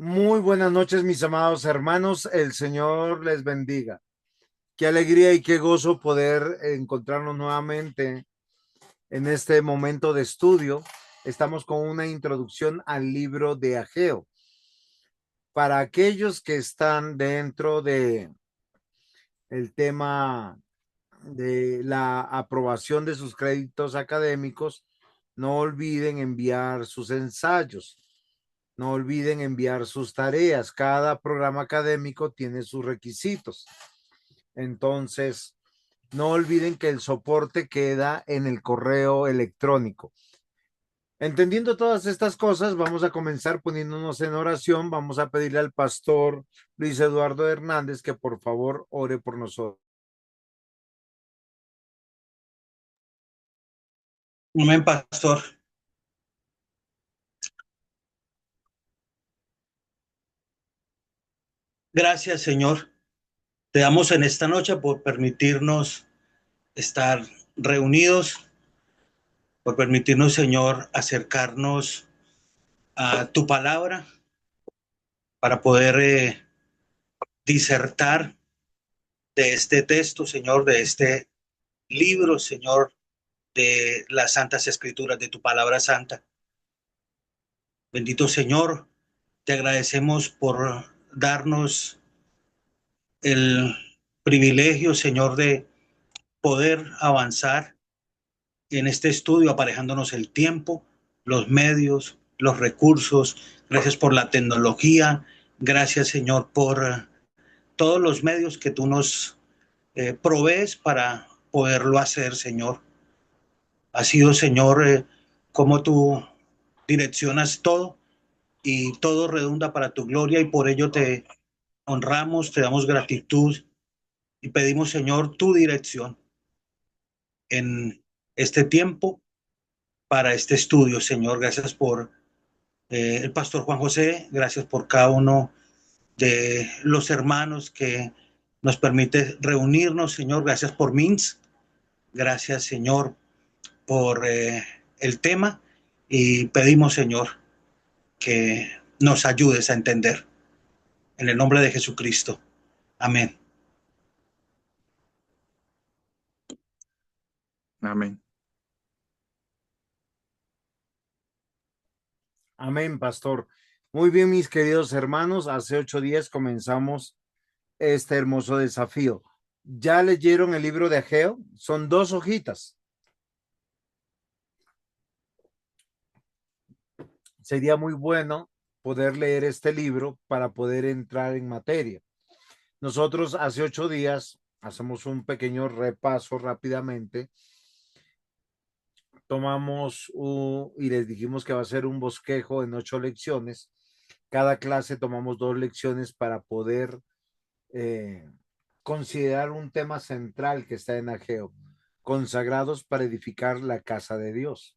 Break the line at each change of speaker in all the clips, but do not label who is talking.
Muy buenas noches, mis amados hermanos. El Señor les bendiga. Qué alegría y qué gozo poder encontrarnos nuevamente en este momento de estudio. Estamos con una introducción al libro de Ageo. Para aquellos que están dentro de el tema de la aprobación de sus créditos académicos, no olviden enviar sus ensayos. No olviden enviar sus tareas. Cada programa académico tiene sus requisitos. Entonces, no olviden que el soporte queda en el correo electrónico. Entendiendo todas estas cosas, vamos a comenzar poniéndonos en oración. Vamos a pedirle al pastor Luis Eduardo Hernández que por favor ore por nosotros.
Amén, pastor. Gracias, Señor. Te damos en esta noche por permitirnos estar reunidos, por permitirnos, Señor, acercarnos a tu palabra para poder disertar de este texto, Señor, de este libro, Señor, de las santas escrituras, de tu palabra santa. Bendito Señor, te agradecemos por darnos el privilegio, Señor, de poder avanzar en este estudio, aparejándonos el tiempo, los medios, los recursos. Gracias por la tecnología. Gracias, Señor, por todos los medios que tú nos provees para poderlo hacer, Señor. Ha sido, Señor, como tú direccionas todo y todo redunda para tu gloria, y por ello te honramos, te damos gratitud y pedimos, Señor, tu dirección en este tiempo para este estudio, Señor. Gracias por el pastor Juan José, gracias por cada uno de los hermanos que nos permite reunirnos, Señor. Gracias por Mins, gracias, Señor, por el tema, y pedimos, Señor, que nos ayudes a entender. En el nombre de Jesucristo. Amén.
Amén.
Amén, pastor. Muy bien, mis queridos hermanos. Hace 8 días comenzamos este hermoso desafío. ¿Ya leyeron el libro de Ageo? Son 2 hojitas. Sería muy bueno poder leer este libro para poder entrar en materia. Nosotros hace 8 días hacemos un pequeño repaso rápidamente. Tomamos y les dijimos que va a ser un bosquejo en 8 lecciones. Cada clase tomamos 2 lecciones para poder eh, considerar un tema central que está en Ageo, consagrados para edificar la casa de Dios.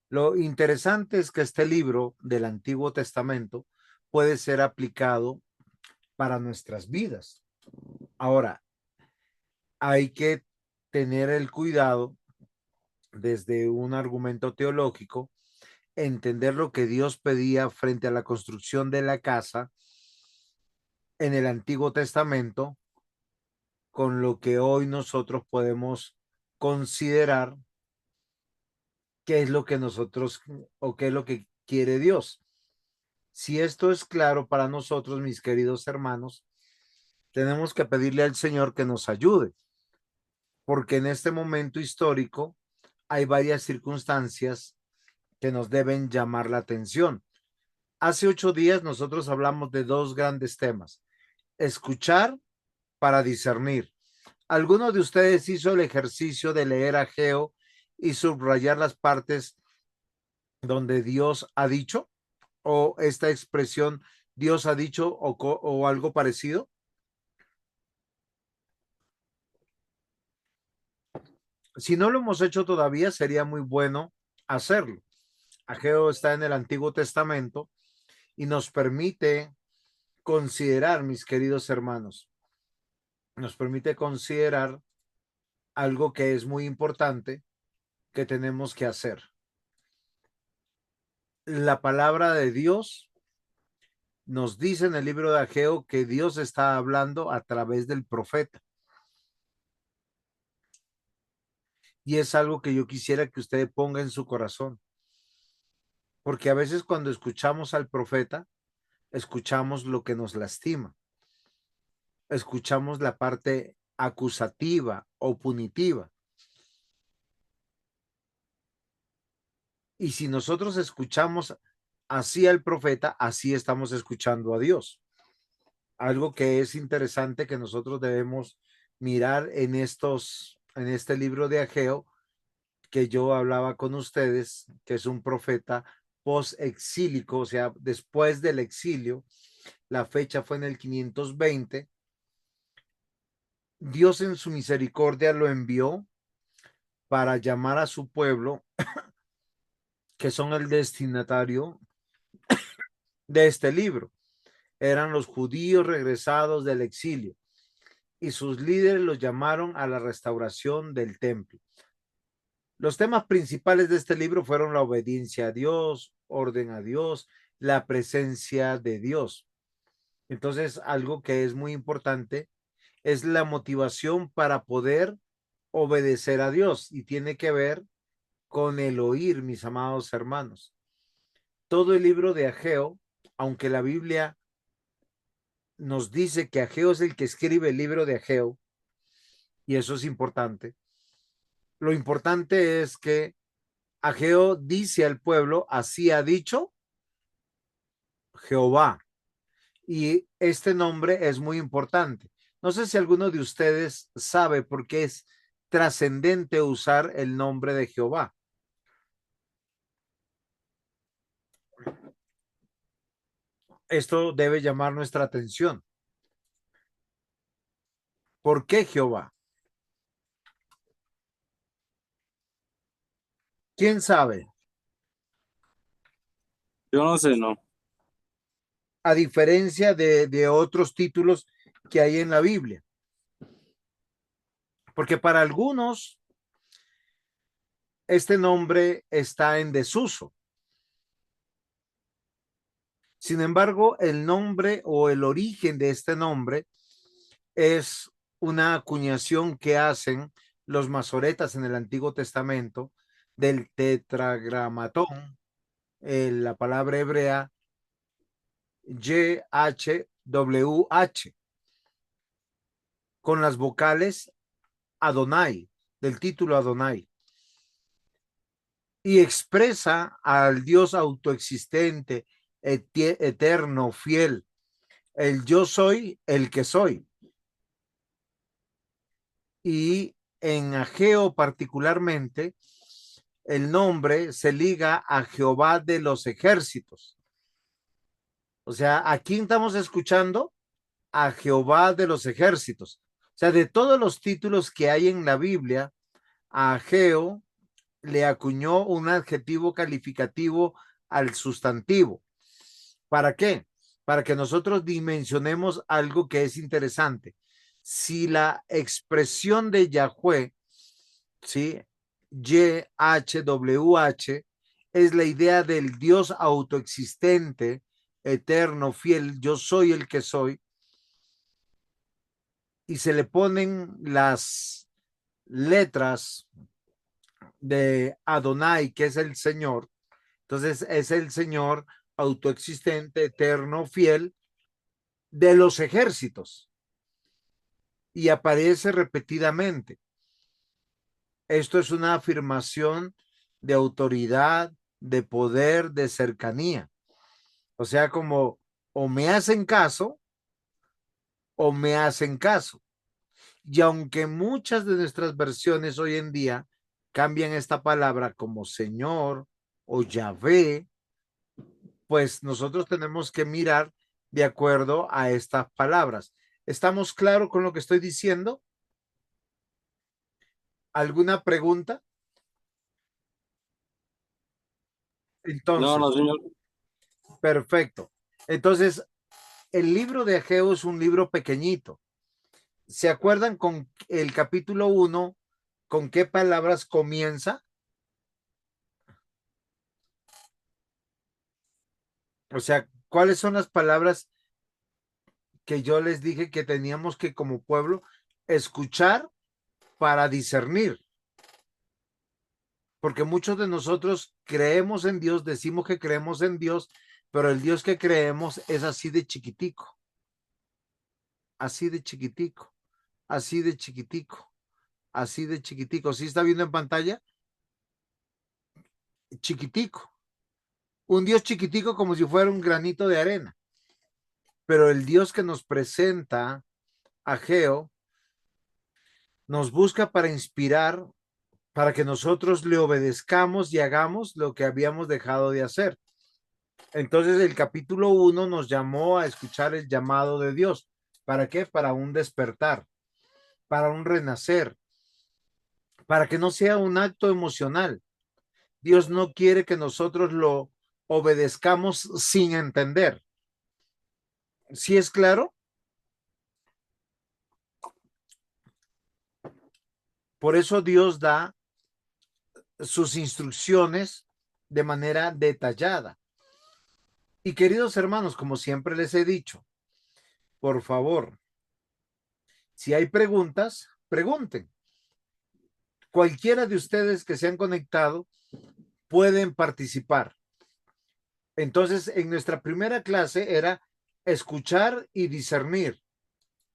Lo interesante es que este libro del Antiguo Testamento puede ser aplicado para nuestras vidas. Ahora, hay que tener el cuidado desde un argumento teológico, entender lo que Dios pedía frente a la construcción de la casa en el Antiguo Testamento con lo que hoy nosotros podemos considerar qué es lo que nosotros o qué es lo que quiere Dios. Si esto es claro para nosotros, mis queridos hermanos, tenemos que pedirle al Señor que nos ayude, porque en este momento histórico hay varias circunstancias que nos deben llamar la atención. Hace 8 días nosotros hablamos de dos grandes temas: escuchar para discernir. ¿Alguno de ustedes hizo el ejercicio de leer Ageo y subrayar las partes donde Dios ha dicho, o esta expresión Dios ha dicho, o algo parecido? Si no lo hemos hecho todavía, sería muy bueno hacerlo. Ageo está en el Antiguo Testamento y nos permite considerar, mis queridos hermanos, nos permite considerar algo que es muy importante que tenemos que hacer. La palabra de Dios nos dice en el libro de Ageo que Dios está hablando a través del profeta. Y es algo que yo quisiera que usted ponga en su corazón. Porque a veces cuando escuchamos al profeta, escuchamos lo que nos lastima. Escuchamos la parte acusativa o punitiva. Y si nosotros escuchamos así al profeta, así estamos escuchando a Dios. Algo que es interesante que nosotros debemos mirar en este libro de Ageo que yo hablaba con ustedes, que es un profeta post-exílico, o sea, después del exilio. La fecha fue en el 520. Dios en su misericordia lo envió para llamar a su pueblo, que son el destinatario de este libro. Eran los judíos regresados del exilio y sus líderes los llamaron a la restauración del templo. Los temas principales de este libro fueron la obediencia a Dios, orden a Dios, la presencia de Dios. Entonces, algo que es muy importante es la motivación para poder obedecer a Dios y tiene que ver con el oír, mis amados hermanos. Todo el libro de Ageo, aunque la Biblia nos dice que Ageo es el que escribe el libro de Ageo, y eso es importante, lo importante es que Ageo dice al pueblo, así ha dicho Jehová. Y este nombre es muy importante. No sé si alguno de ustedes sabe por qué es trascendente usar el nombre de Jehová. Esto debe llamar nuestra atención. ¿Por qué Jehová? ¿Quién sabe?
Yo no sé, no.
A diferencia de otros títulos que hay en la Biblia. Porque para algunos este nombre está en desuso. Sin embargo, el nombre o el origen de este nombre es una acuñación que hacen los masoretas en el Antiguo Testamento del tetragramatón, la palabra hebrea YHWH, con las vocales Adonai, del título Adonai, y expresa al Dios autoexistente, eterno, fiel, el yo soy el que soy. Y en Ageo particularmente, el nombre se liga a Jehová de los ejércitos. O sea, ¿a quién estamos escuchando? A Jehová de los ejércitos. O sea, de todos los títulos que hay en la Biblia, a Ageo le acuñó un adjetivo calificativo al sustantivo. ¿Para qué? Para que nosotros dimensionemos algo que es interesante. Si la expresión de Yahweh, ¿sí? YHWH, es la idea del Dios autoexistente, eterno, fiel, yo soy el que soy, y se le ponen las letras de Adonai, que es el Señor. Entonces es el Señor autoexistente, eterno, fiel de los ejércitos. Y aparece repetidamente. Esto es una afirmación de autoridad, de poder, de cercanía. O sea, como o me hacen caso o me hacen caso. Y aunque muchas de nuestras versiones hoy en día cambian esta palabra como Señor o Yahvé, pues nosotros tenemos que mirar de acuerdo a estas palabras. ¿Estamos claros con lo que estoy diciendo? ¿Alguna pregunta?
No, no,
Entonces,
señor.
perfecto. Entonces, el libro de Ageo es un libro pequeñito. ¿Se acuerdan con el capítulo 1, con qué palabras comienza? O sea, ¿cuáles son las palabras que yo les dije que teníamos que como pueblo escuchar para discernir? Porque muchos de nosotros creemos en Dios, decimos que creemos en Dios, pero el Dios que creemos es así de chiquitico, así de chiquitico, así de chiquitico, así de chiquitico. ¿Sí está viendo en pantalla? Chiquitico. Un Dios chiquitico como si fuera un granito de arena. Pero el Dios que nos presenta Ageo nos busca para inspirar, para que nosotros le obedezcamos y hagamos lo que habíamos dejado de hacer. Entonces el capítulo 1 nos llamó a escuchar el llamado de Dios. ¿Para qué? Para un despertar, para un renacer, para que no sea un acto emocional. Dios no quiere que nosotros lo obedezcamos sin entender. ¿Sí es claro? Por eso Dios da sus instrucciones de manera detallada. Y queridos hermanos, como siempre les he dicho, por favor, si hay preguntas, pregunten. Cualquiera de ustedes que se han conectado pueden participar. Entonces, en nuestra primera clase era escuchar y discernir.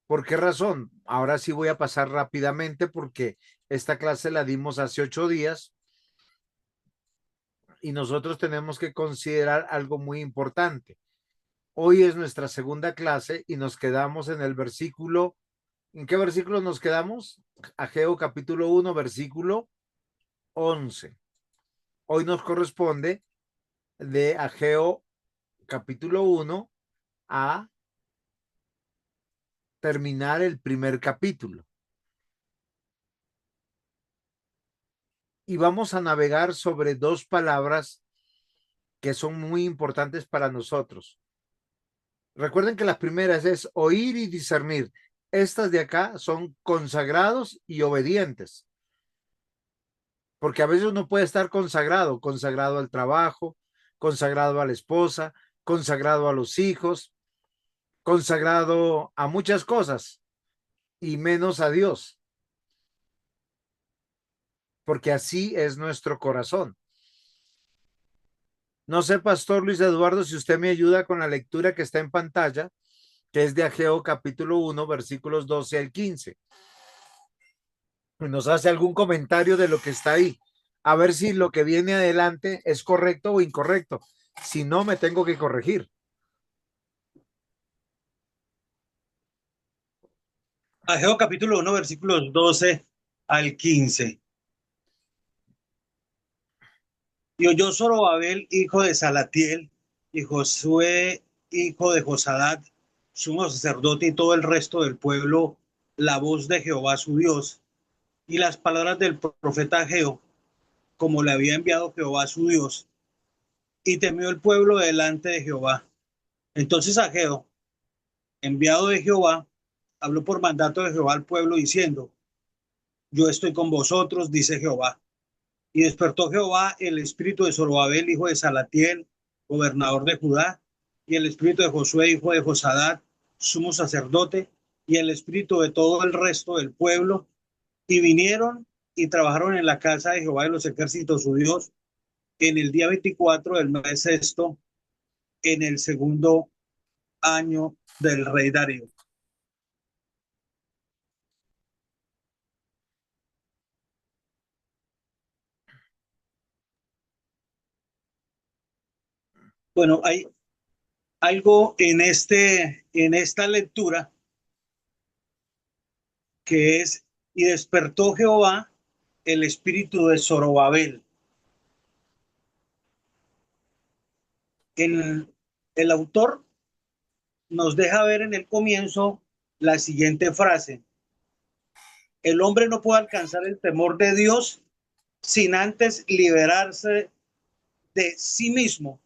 ¿Por qué razón? Ahora sí voy a pasar rápidamente porque esta clase la dimos hace 8 días y nosotros tenemos que considerar algo muy importante. Hoy es nuestra segunda clase y nos quedamos en el versículo. ¿En qué versículo nos quedamos? Ageo capítulo 1, versículo 11. Hoy nos corresponde de Ageo capítulo 1 a terminar el primer capítulo. Y vamos a navegar sobre dos palabras que son muy importantes para nosotros. Recuerden que las primeras es oír y discernir. Estas de acá son consagrados y obedientes. Porque a veces uno puede estar consagrado, consagrado al trabajo, consagrado a la esposa, consagrado a los hijos, consagrado a muchas cosas y menos a Dios, porque así es nuestro corazón. No sé, Pastor Luis Eduardo, si usted me ayuda con la lectura que está en pantalla, que es de Ageo capítulo 1, versículos 12 al 15. Nos hace algún comentario de lo que está ahí. A ver si lo que viene adelante es correcto o incorrecto. Si no, me tengo que corregir.
Ageo capítulo 1, versículos 12 al 15. Y oyó Zorobabel, hijo de Salatiel, y Josué, hijo de Josadat, sumo sacerdote, y todo el resto del pueblo, la voz de Jehová su Dios, y las palabras del profeta Ageo, como le había enviado Jehová su Dios. Y temió el pueblo delante de Jehová. Entonces Ageo, enviado de Jehová, habló por mandato de Jehová al pueblo, diciendo: Yo estoy con vosotros, dice Jehová. Y despertó Jehová el espíritu de Zorobabel, hijo de Salatiel, gobernador de Judá, y el espíritu de Josué, hijo de Josadat, sumo sacerdote, y el espíritu de todo el resto del pueblo, y vinieron y trabajaron en la casa de Jehová de los ejércitos, su Dios, en el día 24 del mes sexto, en el segundo año del rey Darío. Bueno, hay algo en esta lectura que es: y despertó Jehová el espíritu de Zorobabel. El autor nos deja ver en el comienzo la siguiente frase: el hombre no puede alcanzar el temor de Dios sin antes liberarse de sí mismo.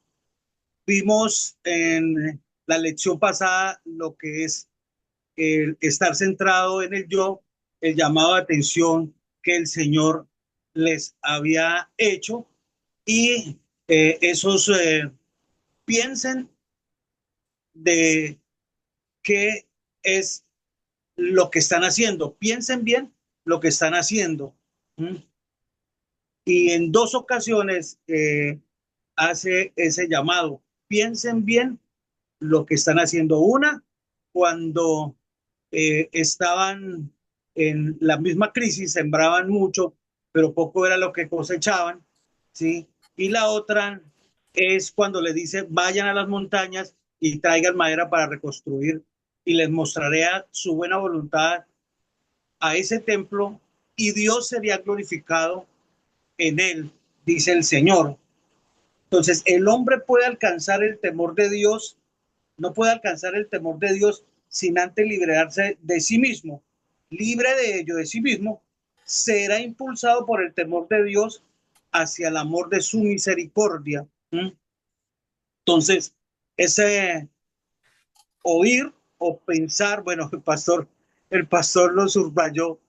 Vimos en la lección pasada lo que es el estar centrado en el yo, el llamado de atención que el Señor les había hecho, y esos piensen de qué es lo que están haciendo. Piensen bien lo que están haciendo. ¿Mm? Y en dos ocasiones hace ese llamado. Piensen bien lo que están haciendo. Una, cuando estaban en la misma crisis, sembraban mucho, pero poco era lo que cosechaban, ¿sí? Y la otra es cuando le dice, vayan a las montañas y traigan madera para reconstruir y les mostraré a su buena voluntad a ese templo y Dios sería glorificado en él, dice el Señor. Entonces, el hombre puede alcanzar el temor de Dios, no puede alcanzar el temor de Dios sin antes liberarse de sí mismo. Libre de ello, de sí mismo, será impulsado por el temor de Dios hacia el amor de su misericordia. ¿Mm? Entonces, ese oír o pensar, bueno, el pastor lo subrayó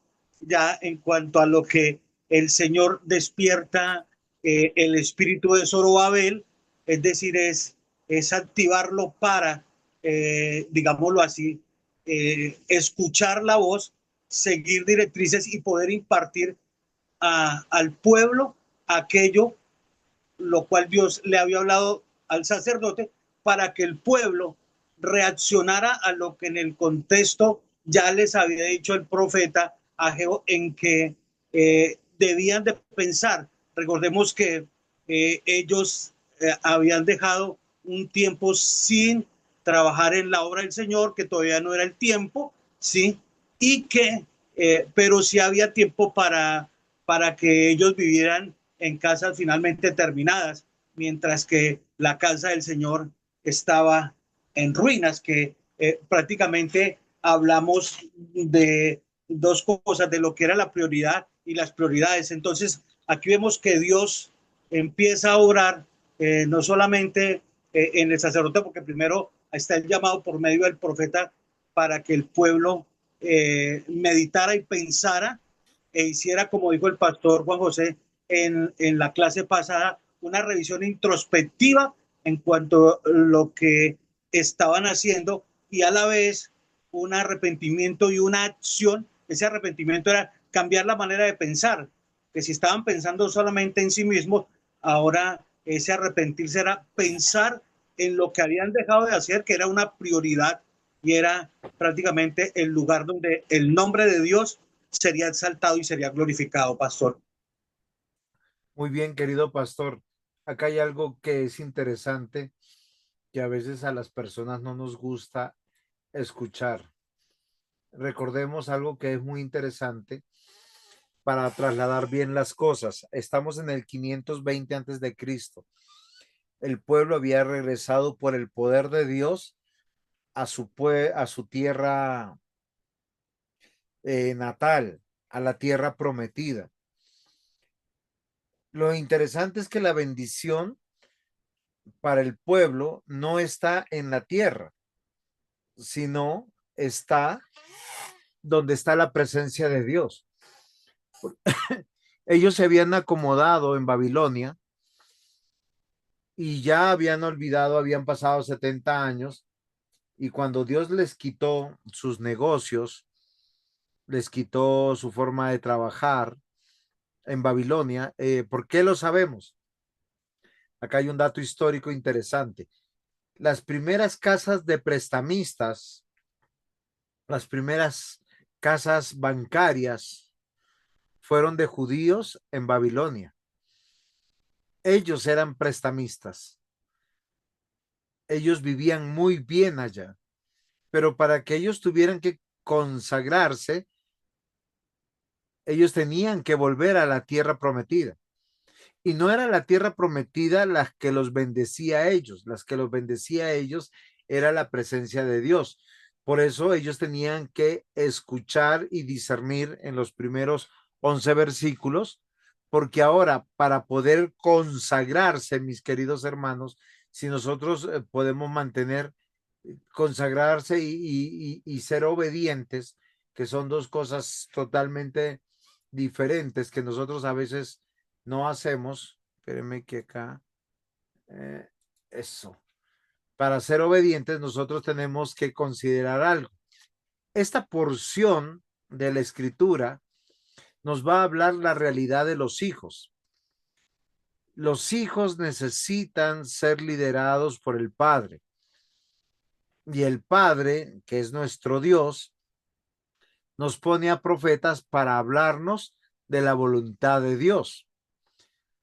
ya en cuanto a lo que el Señor despierta el espíritu de Zorobabel, es decir, es activarlo para, digámoslo así, escuchar la voz, seguir directrices y poder impartir al pueblo aquello lo cual Dios le había hablado al sacerdote para que el pueblo reaccionara a lo que en el contexto ya les había dicho el profeta Ageo en que debían de pensar. Recordemos que ellos habían dejado un tiempo sin trabajar en la obra del Señor, que todavía no era el tiempo, ¿sí? Y que, pero sí había tiempo para que ellos vivieran en casas finalmente terminadas, mientras que la casa del Señor estaba en ruinas, que prácticamente hablamos de dos cosas, de lo que era la prioridad y las prioridades. Entonces, aquí vemos que Dios empieza a orar, no solamente en el sacerdote, porque primero está el llamado por medio del profeta para que el pueblo meditara y pensara e hiciera, como dijo el pastor Juan José en la clase pasada, una revisión introspectiva en cuanto a lo que estaban haciendo y a la vez un arrepentimiento y una acción. Ese arrepentimiento era cambiar la manera de pensar, que si estaban pensando solamente en sí mismos, ahora ese arrepentirse era pensar en lo que habían dejado de hacer, que era una prioridad y era prácticamente el lugar donde el nombre de Dios sería exaltado y sería glorificado, pastor.
Muy bien, querido pastor. Acá hay algo que es interesante, que a veces a las personas no nos gusta escuchar. Recordemos algo que es muy interesante para trasladar bien las cosas. Estamos en el 520 antes de Cristo. El pueblo había regresado por el poder de Dios a su tierra natal, a la tierra prometida. Lo interesante es que la bendición para el pueblo no está en la tierra, sino está donde está la presencia de Dios. Ellos se habían acomodado en Babilonia y ya habían olvidado, habían pasado 70 años, y cuando Dios les quitó sus negocios, les quitó su forma de trabajar en Babilonia, ¿por qué lo sabemos? Acá hay un dato histórico interesante. Las primeras casas de prestamistas, las primeras casas bancarias fueron de judíos en Babilonia. Ellos eran prestamistas. Ellos vivían muy bien allá, pero para que ellos tuvieran que consagrarse, ellos tenían que volver a la tierra prometida. Y no era la tierra prometida la que los bendecía a ellos, las que los bendecía a ellos era la presencia de Dios. Por eso ellos tenían que escuchar y discernir en los primeros 11 versículos, porque ahora para poder consagrarse, mis queridos hermanos, si nosotros podemos mantener, consagrarse y ser obedientes, que son dos cosas totalmente diferentes que nosotros a veces no hacemos. Espérenme que acá, eh, eso, para ser obedientes, nosotros tenemos que considerar algo. Esta porción de la escritura nos va a hablar la realidad de los hijos. Los hijos necesitan ser liderados por el Padre. Y el Padre, que es nuestro Dios, nos pone a profetas para hablarnos de la voluntad de Dios.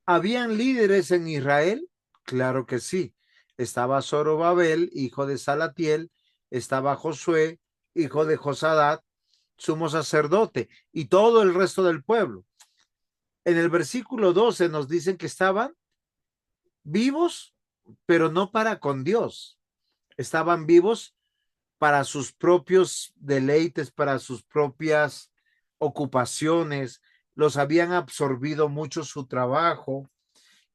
¿Habían líderes en Israel? Claro que sí. Estaba Zorobabel, hijo de Salatiel, estaba Josué, hijo de Josadat, sumo sacerdote, y todo el resto del pueblo. En el versículo 12 nos dicen que estaban vivos, pero no para con Dios. Estaban vivos para sus propios deleites, para sus propias ocupaciones. Los habían absorbido mucho su trabajo,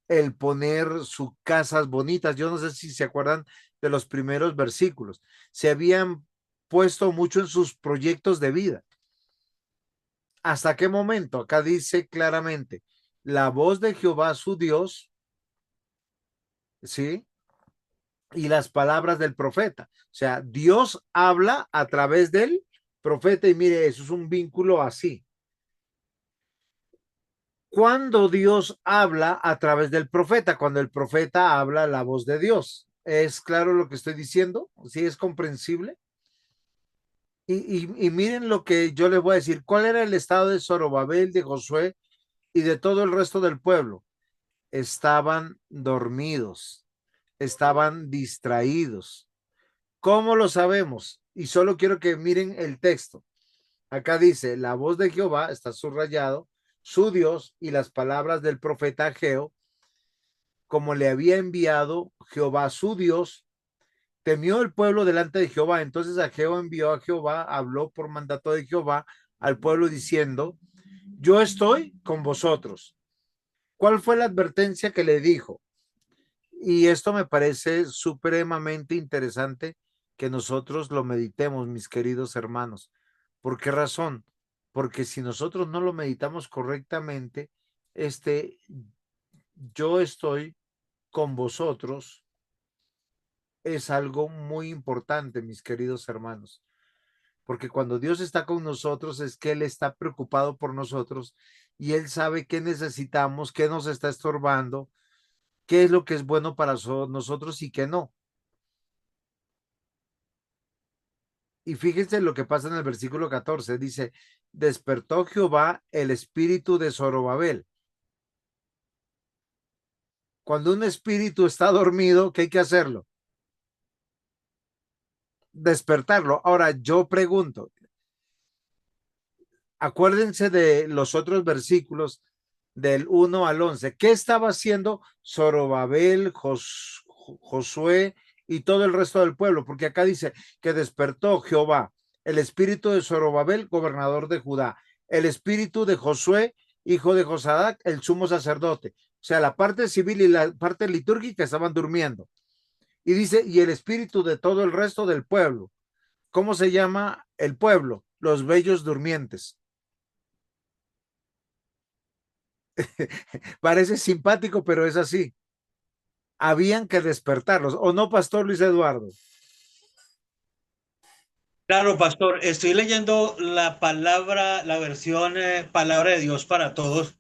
el poner sus casas bonitas. Yo no sé si se acuerdan de los primeros versículos. Se habían puesto mucho en sus proyectos de vida. ¿Hasta qué momento? Acá dice claramente, la voz de Jehová su Dios, ¿sí? Y las palabras del profeta. O sea, Dios habla a través del profeta y mire, eso es un vínculo así. Cuando Dios habla a través del profeta, cuando el profeta habla la voz de Dios. ¿Es claro lo que estoy diciendo? ¿Sí es comprensible? Y miren lo que yo les voy a decir. ¿Cuál era el estado de Zorobabel, de Josué y de todo el resto del pueblo? Estaban dormidos, estaban distraídos. ¿Cómo lo sabemos? Y solo quiero que miren el texto. Acá dice, la voz de Jehová, está subrayado, su Dios y las palabras del profeta Ageo, como le había enviado Jehová su Dios, temió el pueblo delante de Jehová. Entonces Ageo envió a Jehová, habló por mandato de Jehová al pueblo diciendo, yo estoy con vosotros. ¿Cuál fue la advertencia que le dijo? Y esto me parece supremamente interesante que nosotros lo meditemos, mis queridos hermanos. ¿Por qué razón? Porque si nosotros no lo meditamos correctamente, yo estoy con vosotros es algo muy importante, mis queridos hermanos. Porque cuando Dios está con nosotros es que Él está preocupado por nosotros y Él sabe qué necesitamos, qué nos está estorbando, qué es lo que es bueno para nosotros y qué no. Y fíjense lo que pasa en el versículo 14. Dice, despertó Jehová el espíritu de Zorobabel. Cuando un espíritu está dormido, ¿qué hay que hacerlo? Despertarlo. Ahora, yo pregunto, acuérdense de los otros versículos del 1 al 11. ¿Qué estaba haciendo Zorobabel, Josué y todo el resto del pueblo? Porque acá dice que despertó Jehová el espíritu de Zorobabel, gobernador de Judá, el espíritu de Josué, hijo de Josadac, el sumo sacerdote. O sea, la parte civil y la parte litúrgica estaban durmiendo. Y dice, y el espíritu de todo el resto del pueblo. ¿Cómo se llama el pueblo? Los bellos durmientes. Parece simpático, pero es así. Habían que despertarlos, ¿o no, Pastor Luis Eduardo?
Claro, pastor, estoy leyendo la palabra, la versión Palabra de Dios para Todos,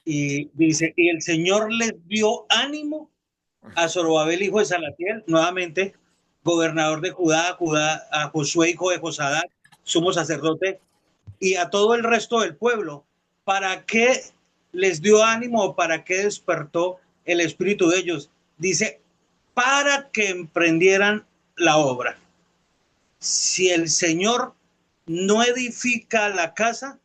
y dice, y el Señor les dio ánimo a Zorobabel, hijo de Salatiel, nuevamente, gobernador de Judá, a Josué, hijo de Josadac, sumo sacerdote, y a todo el resto del pueblo. ¿Para qué les dio ánimo? ¿Para qué despertó el espíritu de ellos? Dice, para que emprendieran la obra. Si el Señor no edifica la casa,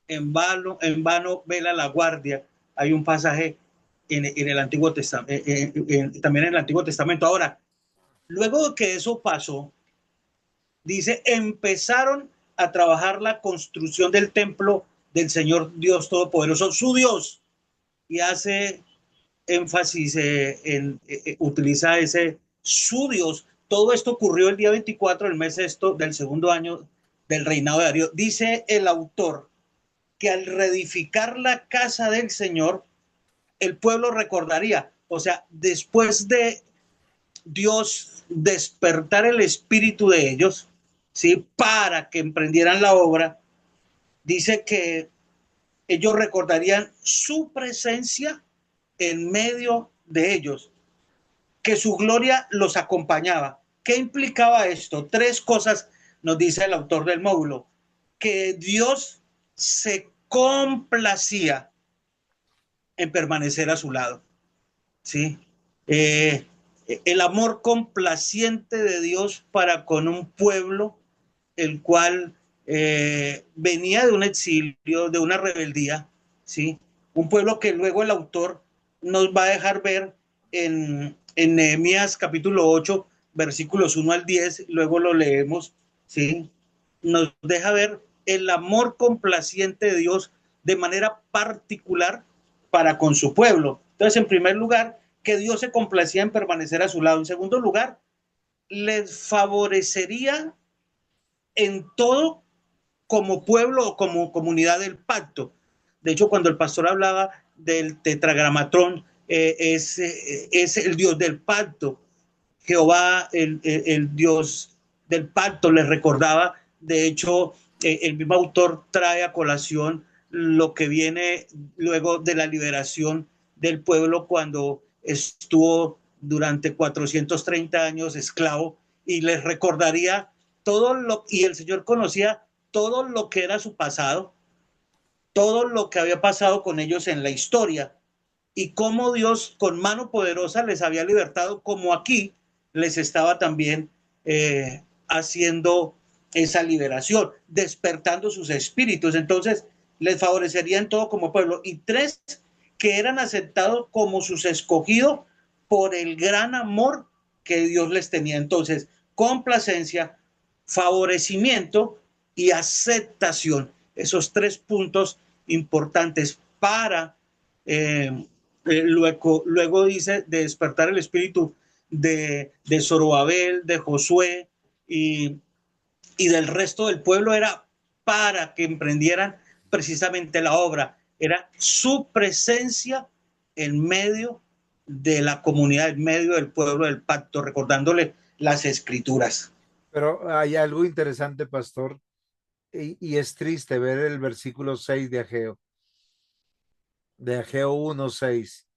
en vano vela la guardia. Hay un pasaje en el Antiguo Testamento, también en el Antiguo Testamento. Ahora, luego de que eso pasó, dice, empezaron a trabajar la construcción del templo del Señor Dios Todopoderoso, su Dios, y hace énfasis utiliza ese su Dios. Todo esto ocurrió el día 24 del mes sexto del segundo año del reinado de Darío. Dice el autor que al reedificar la casa del Señor, el pueblo recordaría, o sea, después de Dios despertar el espíritu de ellos, ¿sí? Para que emprendieran la obra, dice que ellos recordarían su presencia en medio de ellos, que su gloria los acompañaba. ¿Qué implicaba esto? Tres cosas nos dice el autor del módulo: que Dios se complacía en permanecer a su lado, ¿sí? Eh, el amor complaciente de Dios para con un pueblo el cual venía de un exilio, de una rebeldía, ¿sí? Un pueblo que luego el autor nos va a dejar ver en Nehemías capítulo 8, versículos 1 al 10, luego lo leemos, ¿sí? Nos deja ver el amor complaciente de Dios de manera particular para con su pueblo. Entonces, en primer lugar, que Dios se complacía en permanecer a su lado. En segundo lugar, les favorecería en todo como pueblo o como comunidad del pacto. De hecho, cuando el pastor hablaba del tetragramatrón, es el Dios del pacto. Jehová, el Dios del pacto, les recordaba. De hecho, el mismo autor trae a colación lo que viene luego de la liberación del pueblo cuando estuvo durante 430 años esclavo, y les recordaría todo lo, y el Señor conocía todo lo que era su pasado, todo lo que había pasado con ellos en la historia, y cómo Dios con mano poderosa les había libertado, como aquí les estaba también haciendo esa liberación, despertando sus espíritus. Entonces, les favorecería en todo como pueblo. Y tres, que eran aceptados como sus escogidos por el gran amor que Dios les tenía. Entonces, complacencia, favorecimiento y aceptación. Esos tres puntos importantes para luego dice de despertar el espíritu de Zorobabel, de Josué y del resto del pueblo, era para que emprendieran precisamente la obra. Era su presencia en medio de la comunidad, en medio del pueblo del pacto, recordándole las escrituras.
Pero hay algo interesante, pastor, y es triste ver el versículo 6 de Ageo 1:6,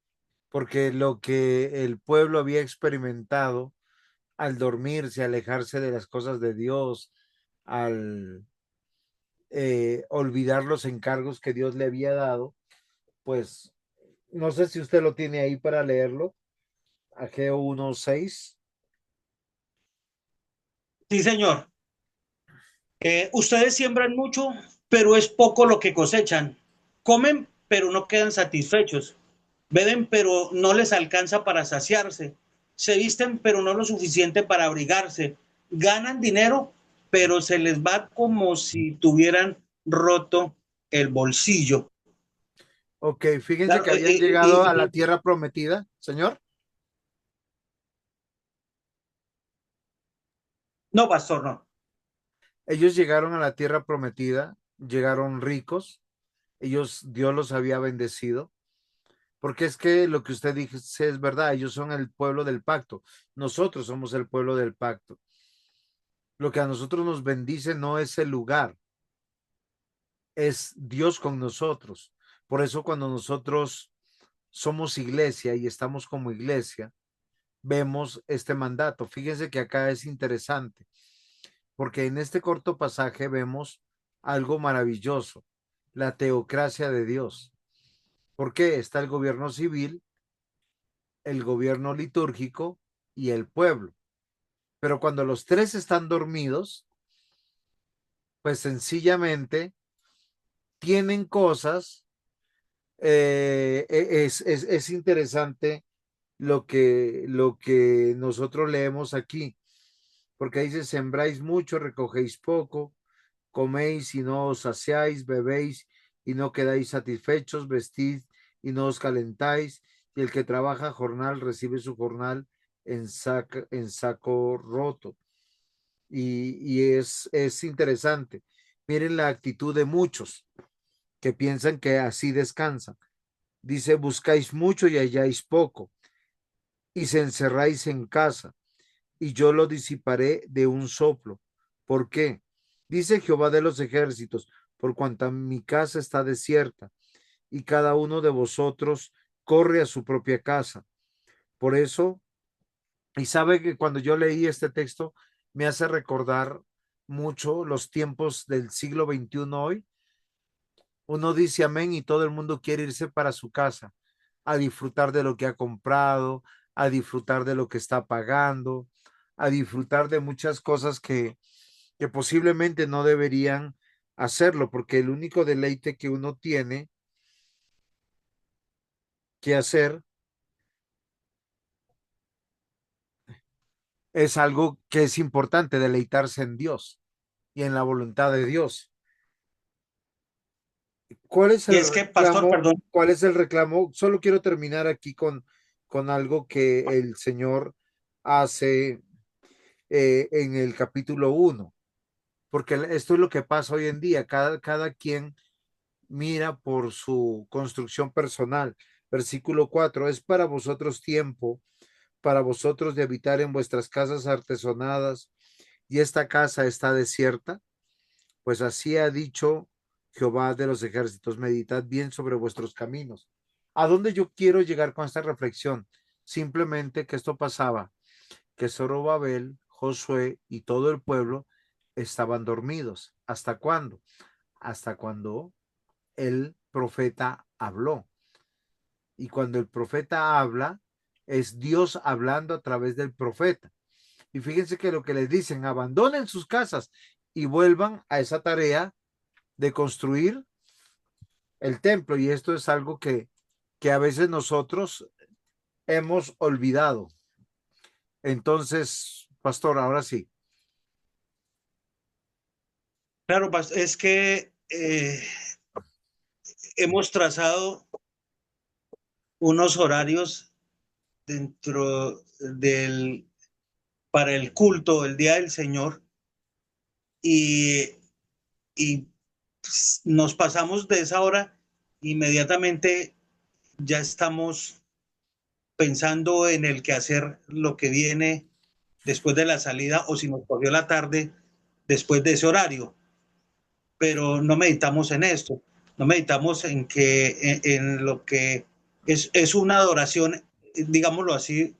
porque lo que el pueblo había experimentado al dormirse, alejarse de las cosas de Dios, al olvidar los encargos que Dios le había dado, pues no sé si usted lo tiene ahí para leerlo, Ageo 1:6.
Sí, señor. Ustedes siembran mucho, pero es poco lo que cosechan. Comen, pero no quedan satisfechos. Beben, pero no les alcanza para saciarse. Se visten, pero no lo suficiente para abrigarse. Ganan dinero, pero se les va como si tuvieran roto el bolsillo.
Ok, fíjense
Claro,
que habían llegado a la tierra prometida, señor.
no, pastor, no.
Ellos llegaron a la tierra prometida, llegaron ricos, Dios los había bendecido, porque es que lo que usted dice es verdad, ellos son el pueblo del pacto, nosotros somos el pueblo del pacto. Lo que a nosotros nos bendice no es el lugar, es Dios con nosotros. Por eso cuando nosotros somos iglesia y estamos como iglesia, vemos este mandato. Fíjense que acá es interesante, porque en este corto pasaje vemos algo maravilloso, la teocracia de Dios. Porque está el gobierno civil, el gobierno litúrgico y el pueblo. Pero cuando los tres están dormidos, pues sencillamente tienen cosas. Es interesante lo que nosotros leemos aquí, porque dice, sembráis mucho, recogéis poco, coméis y no os saciáis, bebéis y no quedáis satisfechos, vestid y no os calentáis, y el que trabaja jornal recibe su jornal en saco roto. Y es interesante. Miren la actitud de muchos que piensan que así descansan. Dice, buscáis mucho y halláis poco. y se encerráis en casa, y yo lo disiparé de un soplo. ¿Por qué? Dice Jehová de los ejércitos, por cuanto mi casa está desierta, y cada uno de vosotros corre a su propia casa. Por eso, y sabe que cuando yo leí este texto, me hace recordar mucho los tiempos del siglo XXI hoy. Uno dice amén y todo el mundo quiere irse para su casa a disfrutar de lo que ha comprado, a disfrutar de lo que está pagando, a disfrutar de muchas cosas que posiblemente no deberían hacerlo, porque el único deleite que uno tiene que hacer es algo que es importante, deleitarse en Dios y en la voluntad de Dios. ¿Cuál es
Y
el
es que, pastor,
reclamo?
perdón,
¿Cuál es el reclamo? Solo quiero terminar aquí con algo que el Señor hace en el capítulo 1, porque esto es lo que pasa hoy en día. Cada quien mira por su construcción personal. Versículo 4, es para vosotros tiempo, para vosotros de habitar en vuestras casas artesonadas, y esta casa está desierta. Pues así ha dicho Jehová de los ejércitos, meditad bien sobre vuestros caminos. ¿A dónde yo quiero llegar con esta reflexión? Simplemente que esto pasaba, que Zorobabel, Josué y todo el pueblo estaban dormidos. ¿Hasta cuándo? Hasta cuando el profeta habló. Y cuando el profeta habla, es Dios hablando a través del profeta. Y fíjense que lo que les dicen, abandonen sus casas y vuelvan a esa tarea de construir el templo. Y esto es algo que a veces nosotros hemos olvidado. Entonces, pastor, ahora sí.
claro, es que hemos trazado unos horarios dentro del, para el culto, el Día del Señor, y, y nos pasamos de esa hora, inmediatamente ya estamos pensando en el quehacer, lo que viene después de la salida, o si nos cogió la tarde después de ese horario. Pero no meditamos en esto, no meditamos en que en lo que es una adoración, digámoslo así,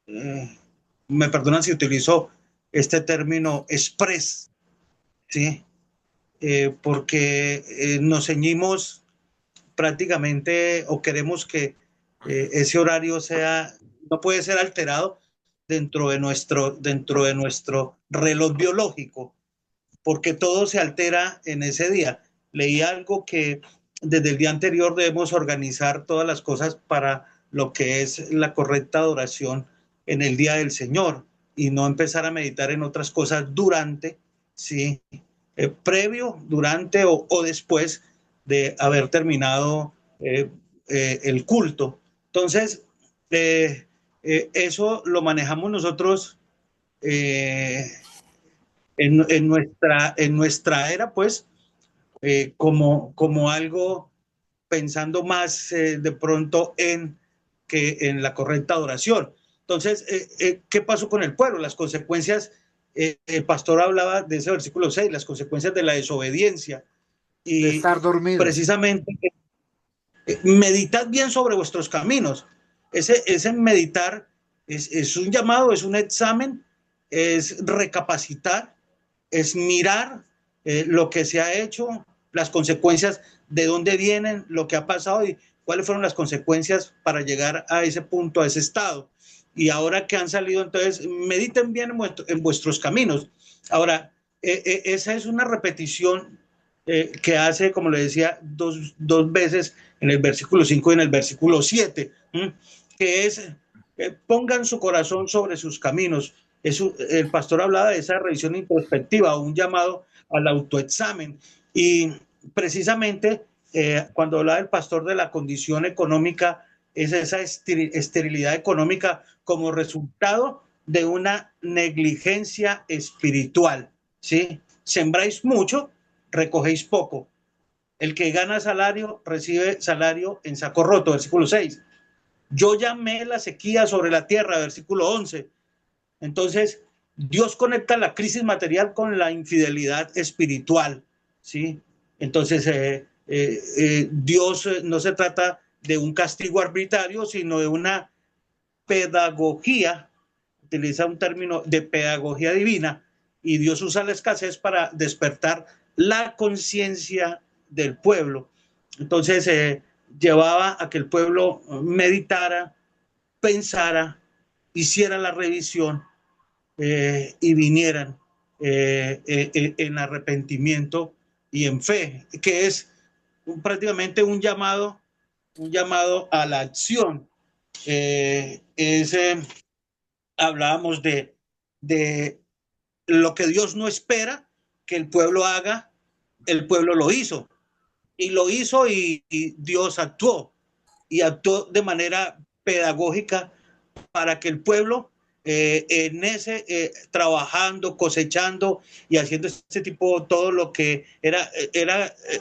me perdonan si utilizo este término express, ¿sí? Porque nos ceñimos prácticamente o queremos que ese horario sea, no puede ser alterado dentro de nuestro reloj biológico, porque todo se altera en ese día. Leí algo que desde el día anterior debemos organizar todas las cosas para lo que es la correcta adoración en el día del Señor y no empezar a meditar en otras cosas durante, sí, previo, durante o después de haber terminado el culto. Entonces, eso lo manejamos nosotros eh, en nuestra era, pues, como algo pensando más de pronto que en la correcta adoración. Entonces, ¿qué pasó con el pueblo? Las consecuencias, el pastor hablaba de ese versículo 6, las consecuencias de la desobediencia.
De
Y
estar dormidos.
precisamente, meditad bien sobre vuestros caminos. Ese meditar es un llamado, es un examen, es recapacitar, es mirar lo que se ha hecho, las consecuencias, de dónde vienen, lo que ha pasado y cuáles fueron las consecuencias para llegar a ese punto, a ese estado. Y ahora que han salido, entonces, mediten bien en vuestros caminos. Ahora, esa es una repetición que hace, como le decía, dos veces en el versículo 5 y en el versículo 7, que es, pongan su corazón sobre sus caminos. El pastor hablaba de esa revisión introspectiva, un llamado al autoexamen. Y precisamente cuando hablaba el pastor de la condición económica, es esa esterilidad económica como resultado de una negligencia espiritual. ¿Sí? Sembráis mucho, recogéis poco. El que gana salario recibe salario en saco roto, versículo 6. Yo llamé la sequía sobre la tierra, versículo 11. Entonces, Dios conecta la crisis material con la infidelidad espiritual, ¿sí? Entonces, Dios no se trata de un castigo arbitrario, sino de una pedagogía, utiliza un término de pedagogía divina, y Dios usa la escasez para despertar la conciencia del pueblo. Entonces, llevaba a que el pueblo meditara, pensara, hiciera la revisión y vinieran en arrepentimiento y en fe, que es prácticamente un llamado a la acción. Hablábamos de lo que Dios no espera que el pueblo haga, el pueblo lo hizo. Y lo hizo y Dios actuó. Y actuó de manera pedagógica para que el pueblo en ese trabajando, cosechando y haciendo ese tipo, todo lo que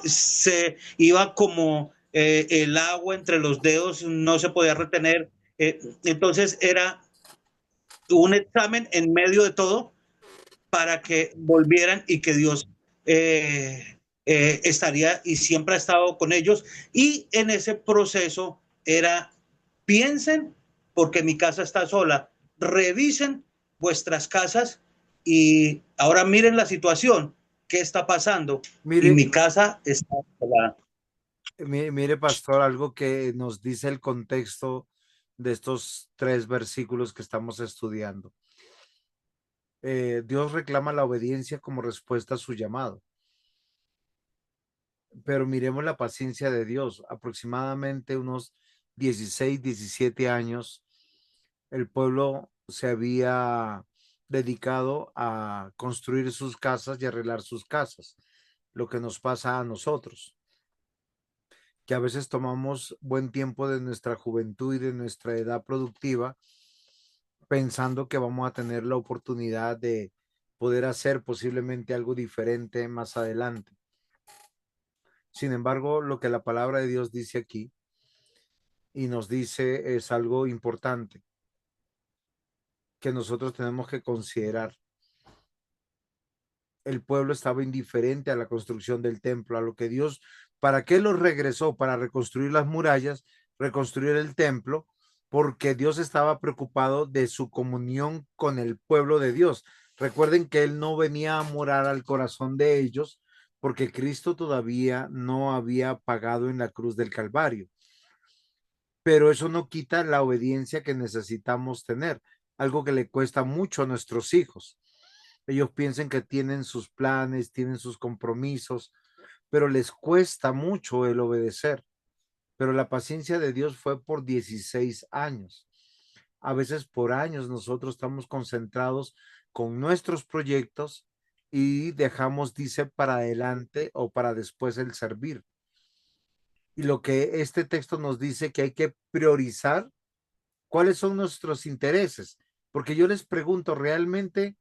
se iba como el agua entre los dedos, no se podía retener. Entonces era un examen en medio de todo para que volvieran y que Dios estaría y siempre ha estado con ellos. Y en ese proceso era, piensen, porque mi casa está sola, revisen vuestras casas y ahora miren la situación, qué está pasando. Y
Mire,
mi casa está sola.
mire, pastor, algo que nos dice el contexto de estos 3 versículos que estamos estudiando. Dios reclama la obediencia como respuesta a su llamado, pero miremos la paciencia de Dios. Aproximadamente unos 16, 17 años, el pueblo se había dedicado a construir sus casas y arreglar sus casas, lo que nos pasa a nosotros, que a veces tomamos buen tiempo de nuestra juventud y de nuestra edad productiva pensando que vamos a tener la oportunidad de poder hacer posiblemente algo diferente más adelante. Sin embargo, lo que la palabra de Dios dice aquí y nos dice es algo importante que nosotros tenemos que considerar. El pueblo estaba indiferente a la construcción del templo, a lo que Dios, ¿para qué los regresó? Para reconstruir las murallas, reconstruir el templo, porque Dios estaba preocupado de su comunión con el pueblo de Dios. Recuerden que Él no venía a morar al corazón de ellos, porque Cristo todavía no había pagado en la cruz del Calvario. Pero eso no quita la obediencia que necesitamos tener, algo que le cuesta mucho a nuestros hijos. Ellos piensan que tienen sus planes, tienen sus compromisos, pero les cuesta mucho el obedecer. Pero la paciencia de Dios fue por 16 años. A veces por años nosotros estamos concentrados con nuestros proyectos y dejamos, dice, para adelante o para después el servir. Y lo que este texto nos dice que hay que priorizar cuáles son nuestros intereses. Porque yo les pregunto, ¿realmente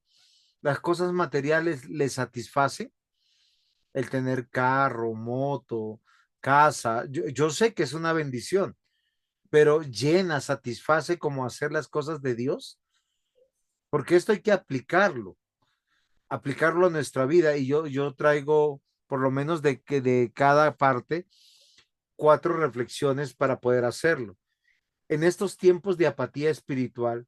las cosas materiales les satisface? El tener carro, moto, casa. Yo sé que es una bendición, pero llena, satisface como hacer las cosas de Dios, porque esto hay que aplicarlo a nuestra vida. Y yo traigo por lo menos de cada parte 4 reflexiones para poder hacerlo. En estos tiempos de apatía espiritual,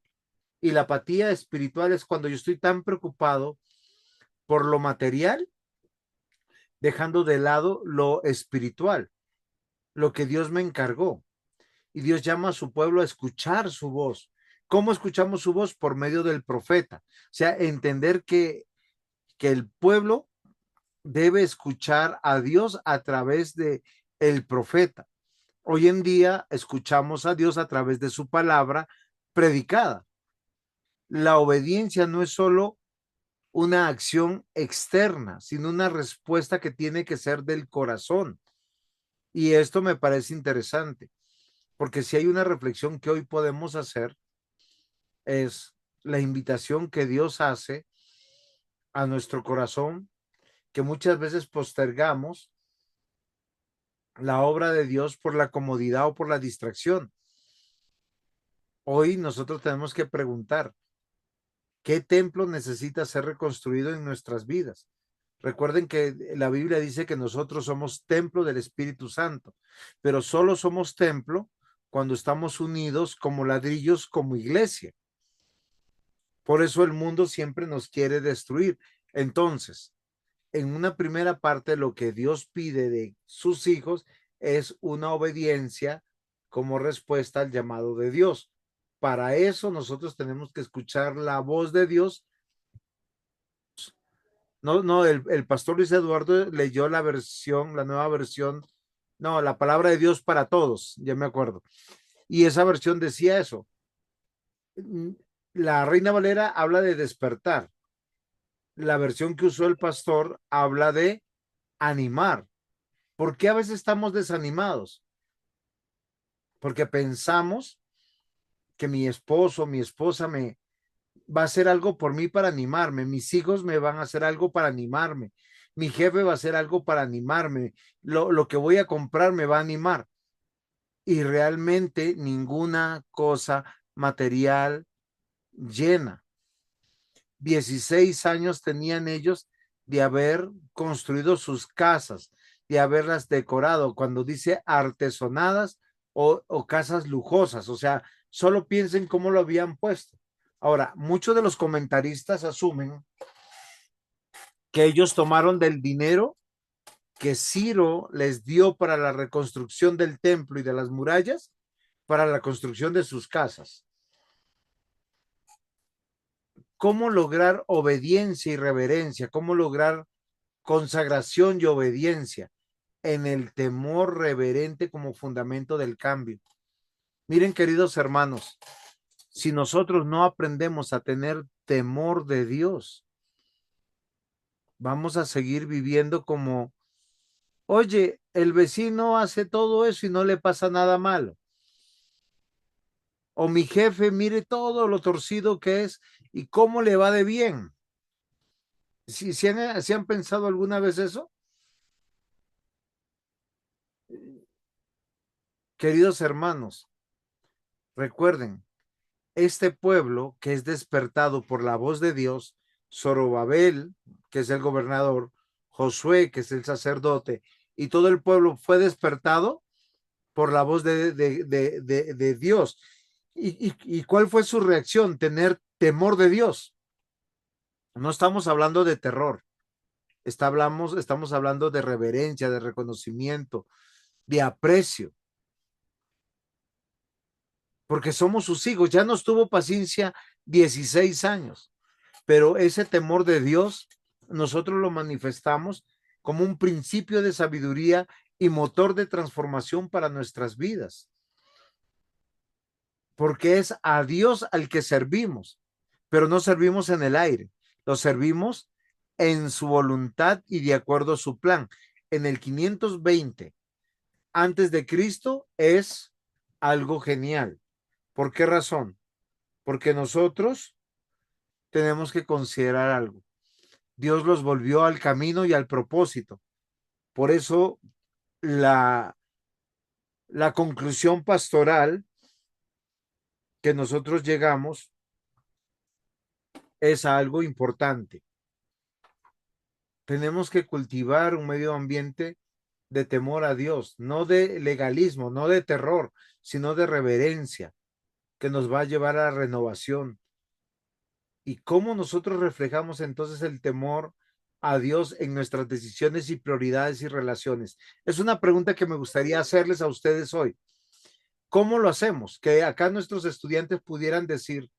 y la apatía espiritual es cuando yo estoy tan preocupado por lo material, dejando de lado lo espiritual, lo que Dios me encargó. Y Dios llama a su pueblo a escuchar su voz. ¿Cómo escuchamos su voz? Por medio del profeta. O sea, entender que el pueblo debe escuchar a Dios a través de el profeta. Hoy en día escuchamos a Dios a través de su palabra predicada. La obediencia no es solo una acción externa, sino una respuesta que tiene que ser del corazón. Y esto me parece interesante, porque si hay una reflexión que hoy podemos hacer, es la invitación que Dios hace a nuestro corazón, que muchas veces postergamos la obra de Dios por la comodidad o por la distracción. Hoy nosotros tenemos que preguntar, ¿qué templo necesita ser reconstruido en nuestras vidas? Recuerden que la Biblia dice que nosotros somos templo del Espíritu Santo, pero solo somos templo cuando estamos unidos como ladrillos, como iglesia. Por eso el mundo siempre nos quiere destruir. Entonces, en una primera parte, lo que Dios pide de sus hijos es una obediencia como respuesta al llamado de Dios. Para eso nosotros tenemos que escuchar la voz de Dios. No, el pastor Luis Eduardo leyó la versión, la nueva versión, no, la palabra de Dios para todos, ya me acuerdo. Y esa versión decía eso. La Reina Valera habla de despertar. La versión que usó el pastor habla de animar. ¿Por qué a veces estamos desanimados? Porque pensamos que mi esposo, mi esposa me va a hacer algo por mí para animarme, mis hijos me van a hacer algo para animarme, mi jefe va a hacer algo para animarme, lo que voy a comprar me va a animar. Y realmente ninguna cosa material llena. 16 años tenían ellos de haber construido sus casas, de haberlas decorado, cuando dice artesonadas o casas lujosas, o sea, solo piensen cómo lo habían puesto. Ahora, muchos de los comentaristas asumen que ellos tomaron del dinero que Ciro les dio para la reconstrucción del templo y de las murallas, para la construcción de sus casas. ¿Cómo lograr obediencia y reverencia? ¿Cómo lograr consagración y obediencia en el temor reverente como fundamento del cambio? Miren, queridos hermanos, si nosotros no aprendemos a tener temor de Dios, vamos a seguir viviendo como, oye, el vecino hace todo eso y no le pasa nada malo. O mi jefe, mire todo lo torcido que es y cómo le va de bien. ¿Si han pensado alguna vez eso? Queridos hermanos, recuerden, este pueblo que es despertado por la voz de Dios, Zorobabel, que es el gobernador, Josué, que es el sacerdote, y todo el pueblo fue despertado por la voz de Dios. ¿Y cuál fue su reacción? Tener temor de Dios. No estamos hablando de terror, estamos hablando de reverencia, de reconocimiento, de aprecio, porque somos sus hijos. Ya nos tuvo paciencia 16 años, pero ese temor de Dios nosotros lo manifestamos como un principio de sabiduría y motor de transformación para nuestras vidas, porque es a Dios al que servimos, pero no servimos en el aire, lo servimos en su voluntad y de acuerdo a su plan. En el 520 antes de Cristo es algo genial. ¿Por qué razón? Porque nosotros tenemos que considerar algo. Dios los volvió al camino y al propósito. Por eso la conclusión pastoral que nosotros llegamos es algo importante. Tenemos que cultivar un medio ambiente de temor a Dios, no de legalismo, no de terror, sino de reverencia, que nos va a llevar a la renovación. ¿Y cómo nosotros reflejamos entonces el temor a Dios en nuestras decisiones y prioridades y relaciones? Es una pregunta que me gustaría hacerles a ustedes hoy. ¿Cómo lo hacemos? Que acá nuestros estudiantes pudieran decir,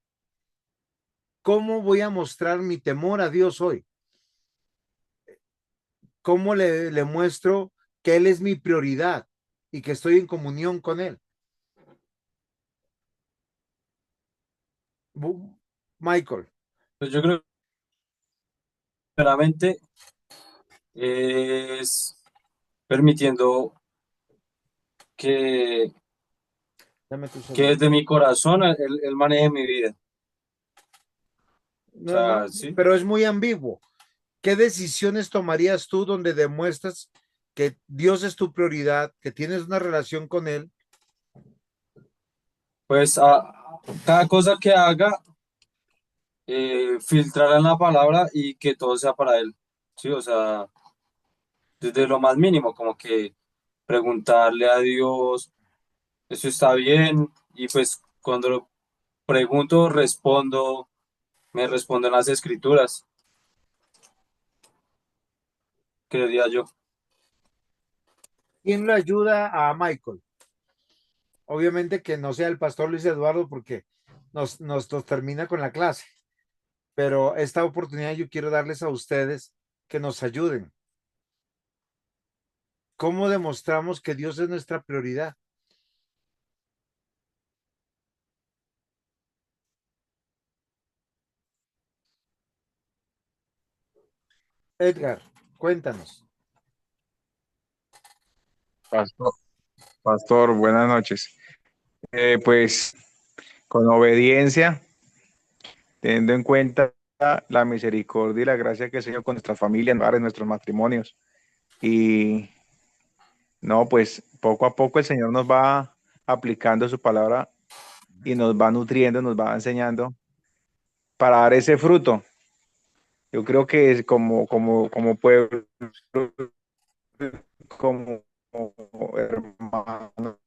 ¿cómo voy a mostrar mi temor a Dios hoy? ¿Cómo le muestro que Él es mi prioridad y que estoy en comunión con Él? Michael.
Pues yo creo que primeramente es permitiendo que, que desde mi corazón él maneje mi vida. O
No, no,
sea, sí.
pero es muy ambiguo. ¿Qué decisiones tomarías tú donde demuestras que Dios es tu prioridad, que tienes una relación con Él?
Pues Cada cosa que haga, filtrar en la palabra y que todo sea para él. Sí, o sea, desde lo más mínimo, como que preguntarle a Dios, eso está bien, y pues cuando lo pregunto, respondo, me responden las escrituras, creería yo.
¿Quién le ayuda a Michael? Obviamente que no sea el pastor Luis Eduardo porque nos termina con la clase, pero esta oportunidad yo quiero darles a ustedes que nos ayuden. ¿Cómo demostramos que Dios es nuestra prioridad? Edgar, cuéntanos.
Pastor, pastor, buenas noches. Pues con obediencia, teniendo en cuenta la misericordia y la gracia que el Señor con nuestra familia, en nuestros matrimonios. Y no, pues poco a poco el Señor nos va aplicando su palabra y nos va nutriendo, nos va enseñando para dar ese fruto. Yo creo que es como pueblo, como hermanos,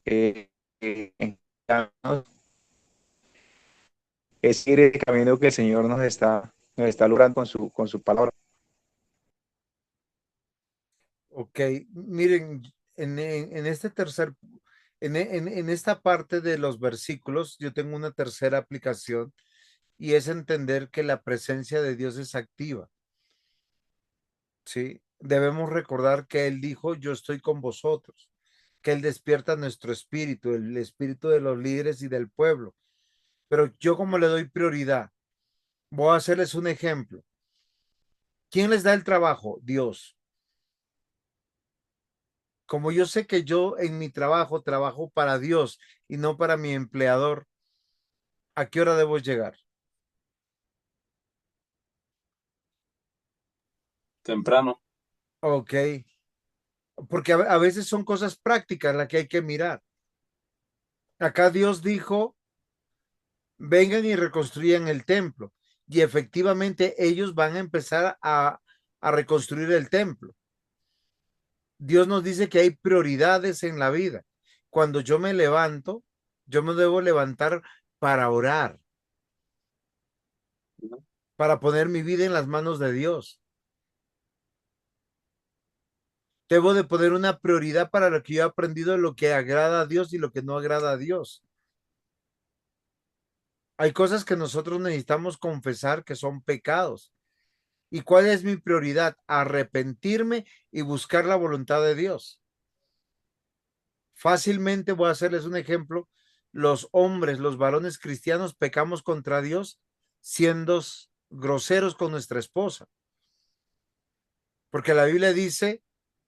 eh, eh, es ir el camino que el Señor nos está logrando con su palabra.
Ok, miren, en este tercer, en esta parte de los versículos, yo tengo una tercera aplicación y es entender que la presencia de Dios es activa, ¿sí? Debemos recordar que Él dijo, yo estoy con vosotros, que Él despierta nuestro espíritu, el espíritu de los líderes y del pueblo. Pero yo como le doy prioridad, voy a hacerles un ejemplo. ¿Quién les da el trabajo? Dios. Como yo sé que yo en mi trabajo trabajo para Dios y no para mi empleador, ¿a qué hora debo llegar?
Temprano.
Ok, porque a veces son cosas prácticas las que hay que mirar. Acá Dios dijo, vengan y reconstruyan el templo. Y efectivamente ellos van a empezar a reconstruir el templo. Dios nos dice que hay prioridades en la vida. Cuando yo me levanto, yo me debo levantar para orar, para poner mi vida en las manos de Dios. Debo de poner una prioridad para lo que yo he aprendido, lo que agrada a Dios y lo que no agrada a Dios. Hay cosas que nosotros necesitamos confesar que son pecados. ¿Y cuál es mi prioridad? Arrepentirme y buscar la voluntad de Dios. Fácilmente voy a hacerles un ejemplo. Los hombres, los varones cristianos, pecamos contra Dios siendo groseros con nuestra esposa. Porque la Biblia dice,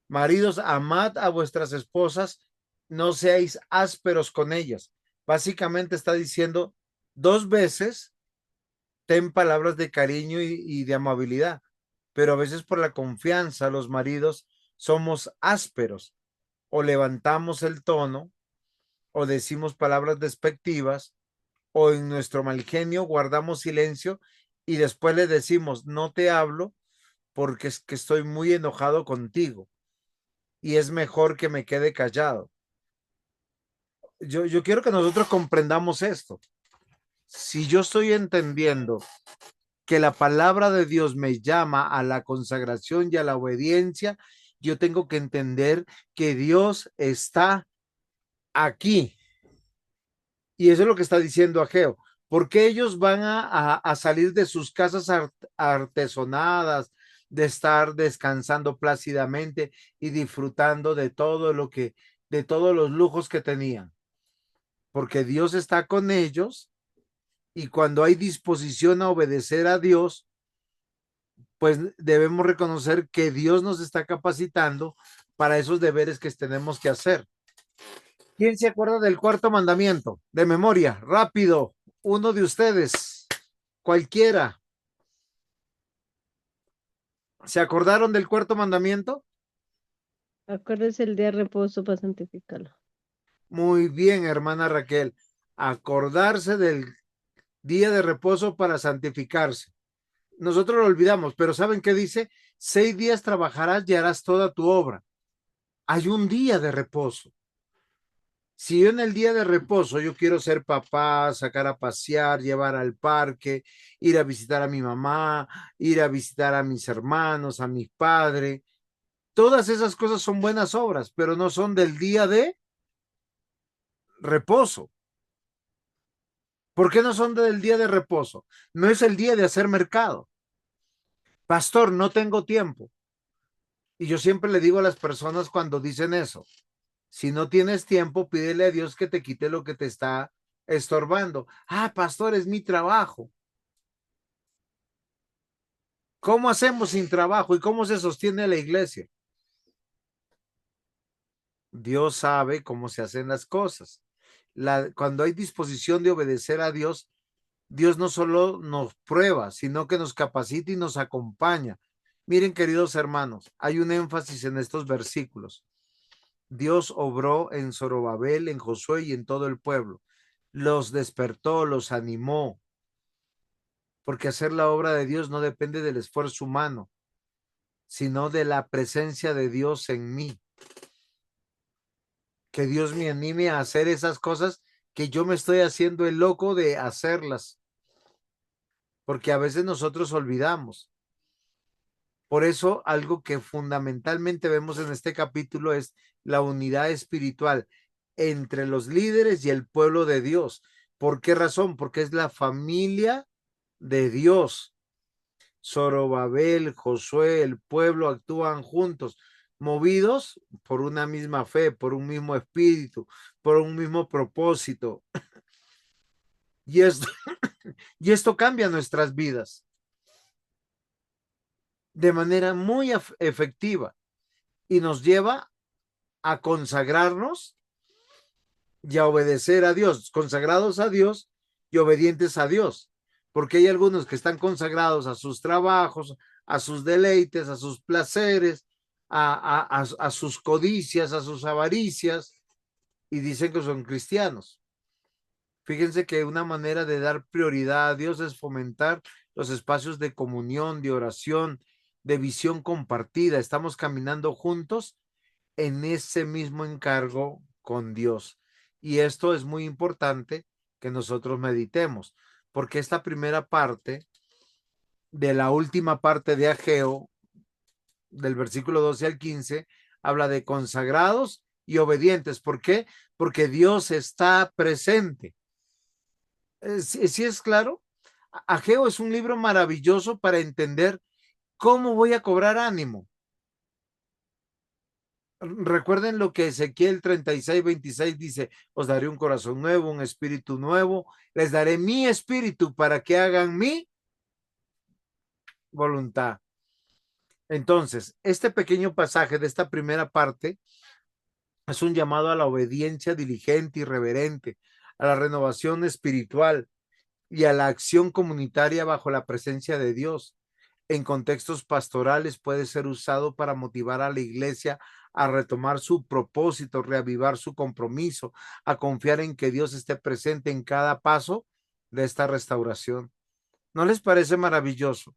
maridos, amad a vuestras esposas, no seáis ásperos con ellas. Básicamente está diciendo dos veces, ten palabras de cariño y de amabilidad, pero a veces por la confianza los maridos somos ásperos o levantamos el tono o decimos palabras despectivas o en nuestro mal genio guardamos silencio y después le decimos, no te hablo porque es que estoy muy enojado contigo y es mejor que me quede callado. Yo quiero que nosotros comprendamos esto. Si yo estoy entendiendo que la palabra de Dios me llama a la consagración y a la obediencia, yo tengo que entender que Dios está aquí. Y eso es lo que está diciendo Ageo. Porque ellos van a salir de sus casas artesonadas, de estar descansando plácidamente y disfrutando de todo lo que, de todos los lujos que tenían. Porque Dios está con ellos y cuando hay disposición a obedecer a Dios, pues debemos reconocer que Dios nos está capacitando para esos deberes que tenemos que hacer. ¿Quién se acuerda del cuarto mandamiento? De memoria, rápido, uno de ustedes, cualquiera. ¿Se acordaron del cuarto mandamiento?
Acuérdese el día de reposo para santificarlo.
Muy bien, hermana Raquel. Acordarse del día de reposo para santificarse. Nosotros lo olvidamos, pero ¿saben qué dice? 6 días trabajarás y harás toda tu obra. Hay un día de reposo. Si yo en el día de reposo yo quiero ser papá, sacar a pasear, llevar al parque, ir a visitar a mi mamá, ir a visitar a mis hermanos, a mi padre, todas esas cosas son buenas obras, pero no son del día de reposo. ¿Por qué no son del día de reposo? No es el día de hacer mercado. Pastor, no tengo tiempo. Y yo siempre le digo a las personas cuando dicen eso, si no tienes tiempo, pídele a Dios que te quite lo que te está estorbando. Ah, pastor, es mi trabajo. ¿Cómo hacemos sin trabajo y cómo se sostiene la iglesia? Dios sabe cómo se hacen las cosas. Cuando hay disposición de obedecer a Dios, Dios no solo nos prueba, sino que nos capacita y nos acompaña. Miren, queridos hermanos, hay un énfasis en estos versículos. Dios obró en Zorobabel, en Josué y en todo el pueblo. Los despertó, los animó, porque hacer la obra de Dios no depende del esfuerzo humano, sino de la presencia de Dios en mí. Que Dios me anime a hacer esas cosas que yo me estoy haciendo el loco de hacerlas, porque a veces nosotros olvidamos. Por eso, algo que fundamentalmente vemos en este capítulo es la unidad espiritual entre los líderes y el pueblo de Dios. ¿Por qué razón? Porque es la familia de Dios. Zorobabel, Josué, el pueblo actúan juntos, movidos por una misma fe, por un mismo espíritu, por un mismo propósito. Y esto, y esto cambia nuestras vidas de manera muy efectiva y nos lleva a consagrarnos y a obedecer a Dios, consagrados a Dios y obedientes a Dios, porque hay algunos que están consagrados a sus trabajos, a sus deleites, a sus placeres, a sus codicias, a sus avaricias, y dicen que son cristianos. Fíjense que una manera de dar prioridad a Dios es fomentar los espacios de comunión, de oración, de visión compartida. Estamos caminando juntos en ese mismo encargo con Dios. Y esto es muy importante que nosotros meditemos, porque esta primera parte de la última parte de Ageo, del versículo 12 al 15, habla de consagrados y obedientes. ¿Por qué? Porque Dios está presente. ¿Sí es claro? Ageo es un libro maravilloso para entender cómo voy a cobrar ánimo. Recuerden lo que Ezequiel 36:26 dice: os daré un corazón nuevo, un espíritu nuevo, les daré mi espíritu para que hagan mi voluntad. Entonces, este pequeño pasaje de esta primera parte es un llamado a la obediencia diligente y reverente, a la renovación espiritual y a la acción comunitaria bajo la presencia de Dios. En contextos pastorales puede ser usado para motivar a la iglesia a retomar su propósito, reavivar su compromiso, a confiar en que Dios esté presente en cada paso de esta restauración. ¿No les parece maravilloso?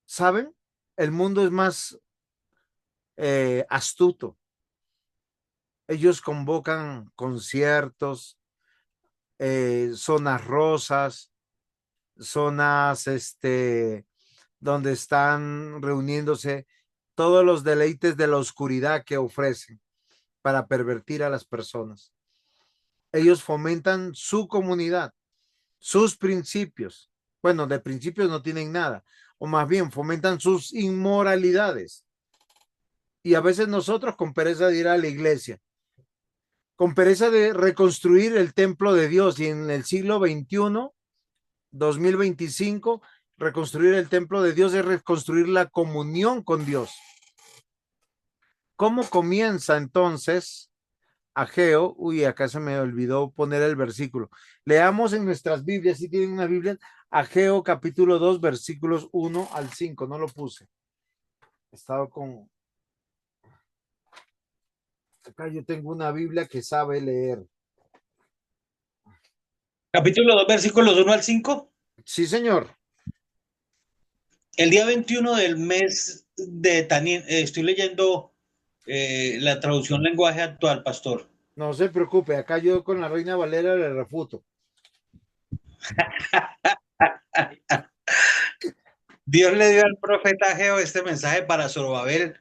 ¿Saben? El mundo es más astuto. Ellos convocan conciertos, zonas rosas, zonas donde están reuniéndose todos los deleites de la oscuridad que ofrecen para pervertir a las personas. Ellos fomentan su comunidad, sus principios. Bueno, de principios no tienen nada, o más bien fomentan sus inmoralidades. Y a veces nosotros con pereza de ir a la iglesia, con pereza de reconstruir el templo de Dios, y en el siglo XXI, 2025, reconstruir el templo de Dios es reconstruir la comunión con Dios. ¿Cómo comienza entonces Ageo? Uy, acá se me olvidó poner el versículo. Leamos en nuestras Biblias, si tienen una Biblia, Ageo capítulo 2, versículos 1 al 5. No lo puse. He estado con Acá yo tengo una Biblia que sabe leer.
Capítulo 2, versículos 1 al 5.
Sí, señor.
El día 21 del mes de Tanín, estoy leyendo la traducción lenguaje actual, pastor.
No se preocupe, acá yo con la Reina Valera le refuto.
Dios le dio al profeta Ageo este mensaje para Zorobabel,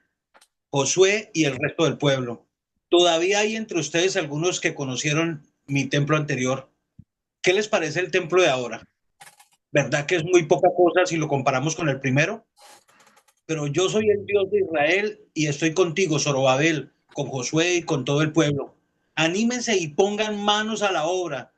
Josué y el resto del pueblo. Todavía hay entre ustedes algunos que conocieron mi templo anterior. ¿Qué les parece el templo de ahora? ¿Verdad que es muy poca cosa si lo comparamos con el primero? Pero yo soy el Dios de Israel y estoy contigo, Zorobabel, con Josué y con todo el pueblo. Anímense y pongan manos a la obra.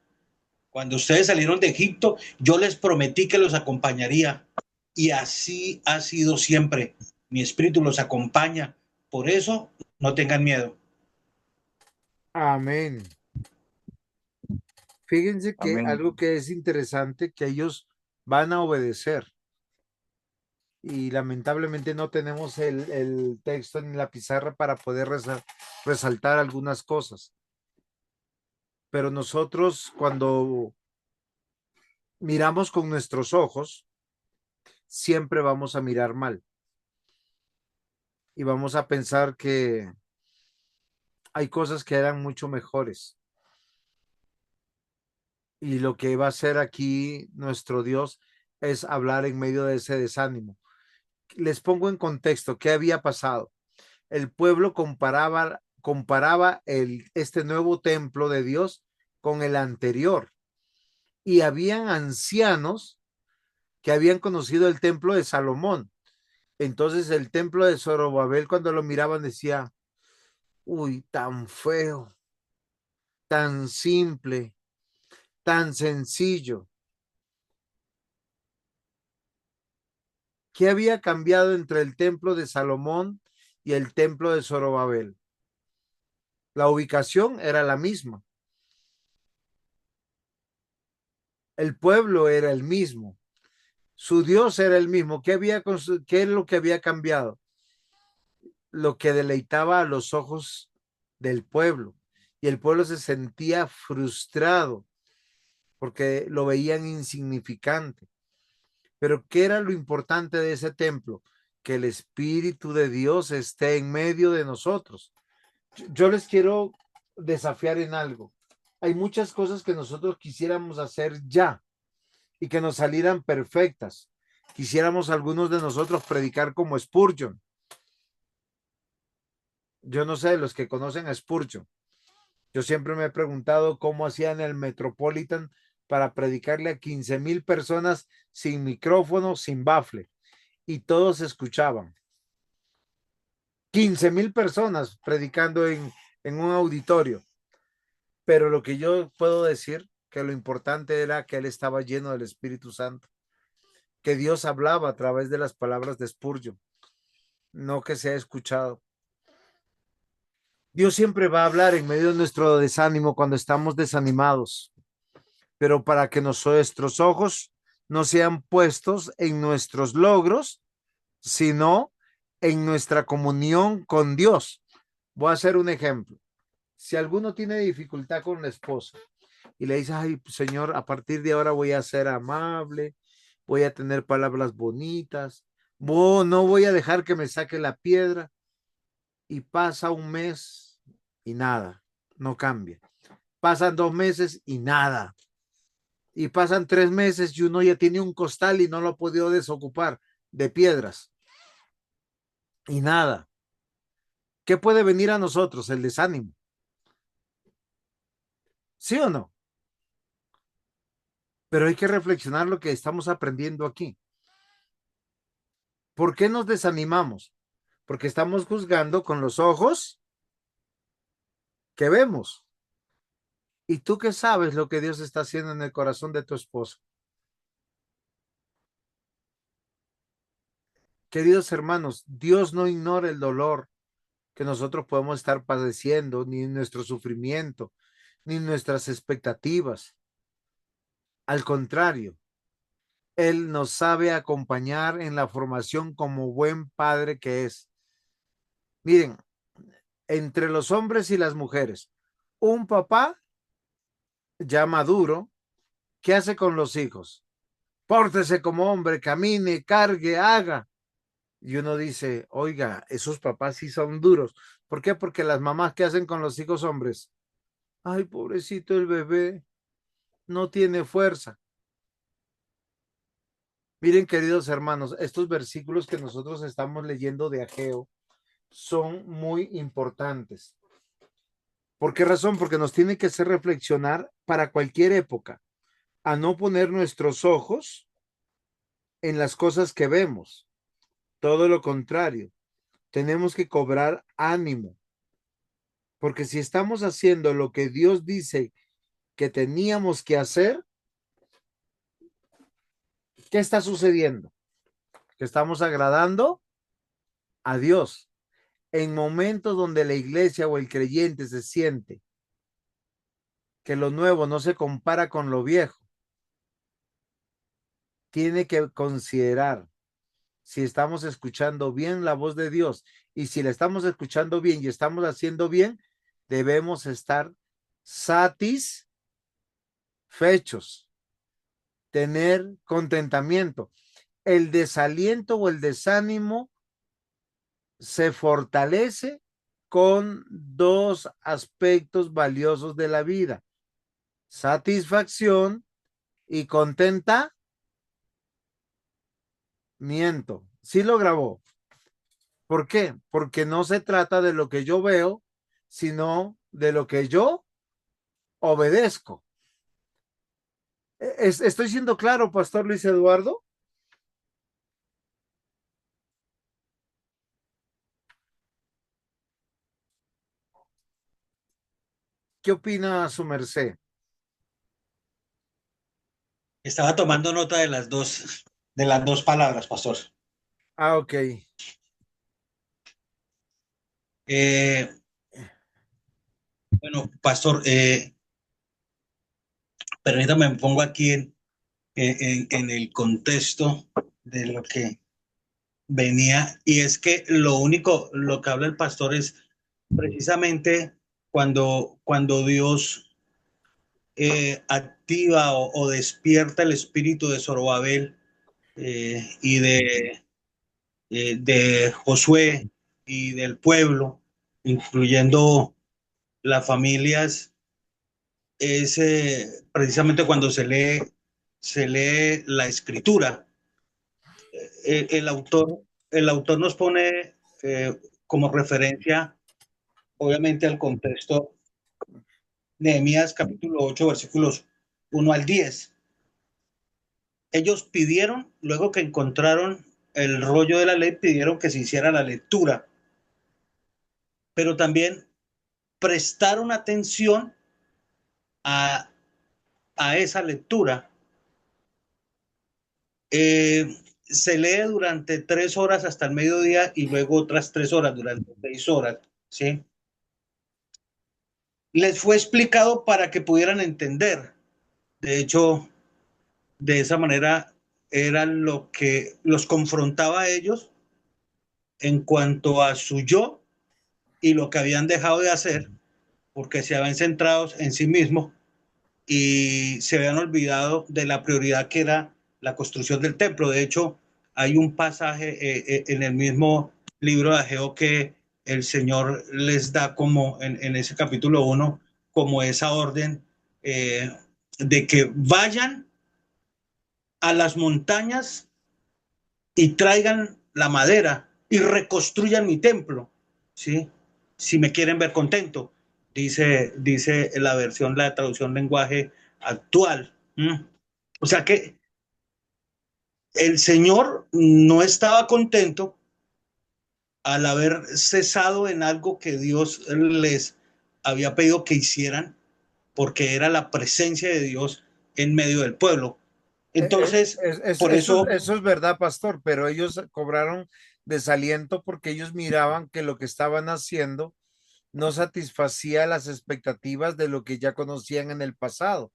Cuando ustedes salieron de Egipto, yo les prometí que los acompañaría. Y así ha sido siempre. Mi espíritu los acompaña. Por eso, no tengan miedo.
Amén. Fíjense que
Amén.
algo que es interesante, que ellos van a obedecer. Y lamentablemente no tenemos el texto ni la pizarra para poder resaltar algunas cosas. Pero nosotros cuando miramos con nuestros ojos, siempre vamos a mirar mal. Y vamos a pensar que hay cosas que eran mucho mejores. Y lo que va a hacer aquí nuestro Dios es hablar en medio de ese desánimo. Les pongo en contexto qué había pasado. El pueblo comparaba este nuevo templo de Dios con el anterior. Y habían ancianos que habían conocido el templo de Salomón. Entonces el templo de Zorobabel, cuando lo miraban, decía, uy, tan feo, tan simple, tan sencillo. ¿Qué había cambiado entre el templo de Salomón y el templo de Zorobabel? La ubicación era la misma. El pueblo era el mismo. Su Dios era el mismo. ¿Qué es lo que había cambiado? Lo que deleitaba a los ojos del pueblo. Y el pueblo se sentía frustrado porque lo veían insignificante. Pero ¿qué era lo importante de ese templo? Que el Espíritu de Dios esté en medio de nosotros. Yo les quiero desafiar en algo. Hay muchas cosas que nosotros quisiéramos hacer ya y que nos salieran perfectas. Quisiéramos algunos de nosotros predicar como Spurgeon. Yo no sé, los que conocen a Spurgeon. Yo siempre me he preguntado cómo hacían el Metropolitan para predicarle a 15,000 personas sin micrófono, sin bafle, y todos escuchaban. 15,000 personas predicando en un auditorio. Pero lo que yo puedo decir, que lo importante era que él estaba lleno del Espíritu Santo, que Dios hablaba a través de las palabras de Spurgeon, no que se ha escuchado. Dios siempre va a hablar en medio de nuestro desánimo cuando estamos desanimados, pero para que nuestros ojos no sean puestos en nuestros logros, sino en nuestra comunión con Dios. Voy a hacer un ejemplo. Si alguno tiene dificultad con la esposa y le dice, ay, Señor, a partir de ahora voy a ser amable, voy a tener palabras bonitas, no voy a dejar que me saque la piedra, y pasa un mes y nada, no cambia. Pasan 2 meses y nada. Y pasan 3 meses y uno ya tiene un costal y no lo ha podido desocupar de piedras y nada. ¿Qué puede venir a nosotros? El desánimo. ¿Sí o no? Pero hay que reflexionar lo que estamos aprendiendo aquí. ¿Por qué nos desanimamos? Porque estamos juzgando con los ojos que vemos. ¿Y tú qué sabes lo que Dios está haciendo en el corazón de tu esposo? Queridos hermanos, Dios no ignora el dolor que nosotros podemos estar padeciendo, ni nuestro sufrimiento, ni nuestras expectativas. Al contrario, Él nos sabe acompañar en la formación como buen padre que es. Miren, entre los hombres y las mujeres. Un papá ya maduro, ¿qué hace con los hijos? Pórtese como hombre, camine, cargue, haga. Y uno dice, oiga, esos papás sí son duros. ¿Por qué? Porque las mamás, ¿qué hacen con los hijos hombres? Ay, pobrecito el bebé, no tiene fuerza. Miren, queridos hermanos, estos versículos que nosotros estamos leyendo de Ageo son muy importantes. ¿Por qué razón? Porque nos tiene que hacer reflexionar para cualquier época, a no poner nuestros ojos en las cosas que vemos. Todo lo contrario, tenemos que cobrar ánimo, porque si estamos haciendo lo que Dios dice que teníamos que hacer, ¿qué está sucediendo? Que estamos agradando a Dios. En momentos donde la iglesia o el creyente se siente que lo nuevo no se compara con lo viejo, tiene que considerar si estamos escuchando bien la voz de Dios, y si la estamos escuchando bien y estamos haciendo bien, debemos estar satisfechos, tener contentamiento. El desaliento o el desánimo se fortalece con dos aspectos valiosos de la vida: satisfacción y contentamiento. Sí lo grabó. ¿Por qué? Porque no se trata de lo que yo veo, sino de lo que yo obedezco. ¿Estoy siendo claro, Pastor Luis Eduardo? ¿Qué opina su merced?
Estaba tomando nota de las dos palabras, pastor.
Ah, ok.
Bueno, pastor, permítame, me pongo aquí en el contexto de lo que venía, y es que lo que habla el pastor es precisamente cuando Dios activa o despierta el espíritu de Zorobabel y de Josué y del pueblo, incluyendo las familias, es precisamente cuando se lee la escritura. Eh, el, autor, el autor nos pone como referencia, obviamente, al contexto, Nehemías capítulo 8, versículos 1 al 10. Ellos pidieron, luego que encontraron el rollo de la ley, pidieron que se hiciera la lectura, pero también prestaron atención a, a esa lectura. Se lee durante 3 horas hasta el mediodía y luego otras 3 horas durante 6 horas, ¿sí? Les fue explicado para que pudieran entender. De hecho, de esa manera era lo que los confrontaba a ellos en cuanto a su yo y lo que habían dejado de hacer, porque se habían centrado en sí mismos y se habían olvidado de la prioridad que era la construcción del templo. De hecho, hay un pasaje en el mismo libro de Ageo que el Señor les da como en ese capítulo 1, como esa orden de que vayan a las montañas y traigan la madera y reconstruyan mi templo, ¿sí? Si me quieren ver contento, dice la versión, la traducción lenguaje actual. O sea que el Señor no estaba contento al haber cesado en algo que Dios les había pedido que hicieran, porque era la presencia de Dios en medio del pueblo. Entonces, por eso,
Eso es verdad, pastor, pero ellos cobraron desaliento porque ellos miraban que lo que estaban haciendo no satisfacía las expectativas de lo que ya conocían en el pasado.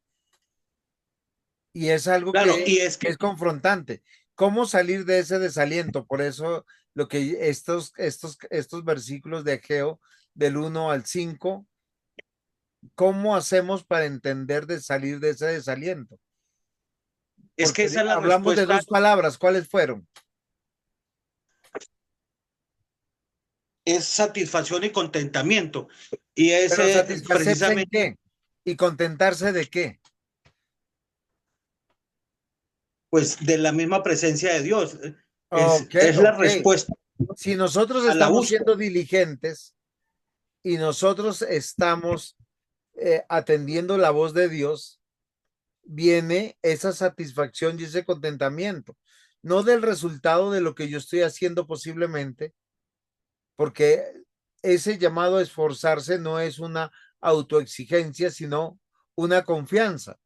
Y es algo
claro,
que
y es que
es confrontante. ¿Cómo salir de ese desaliento? Por eso lo que estos versículos de Ageo del 1 al 5, ¿cómo hacemos para entender de salir de ese desaliento?
Es que
Porque
esa es la
hablamos de
respuesta.
dos palabras, ¿cuáles fueron?
Es satisfacción y contentamiento. Y
Pero
ese
satisfacerse en
precisamente,
qué y contentarse de qué.
pues de la misma presencia de Dios.
Ok,
Es la
ok.
respuesta
Si nosotros
a la
estamos
búsqueda.
siendo diligentes y nosotros estamos atendiendo la voz de Dios, viene esa satisfacción y ese contentamiento, no del resultado de lo que yo estoy haciendo posiblemente, porque ese llamado a esforzarse no es una autoexigencia, sino una confianza.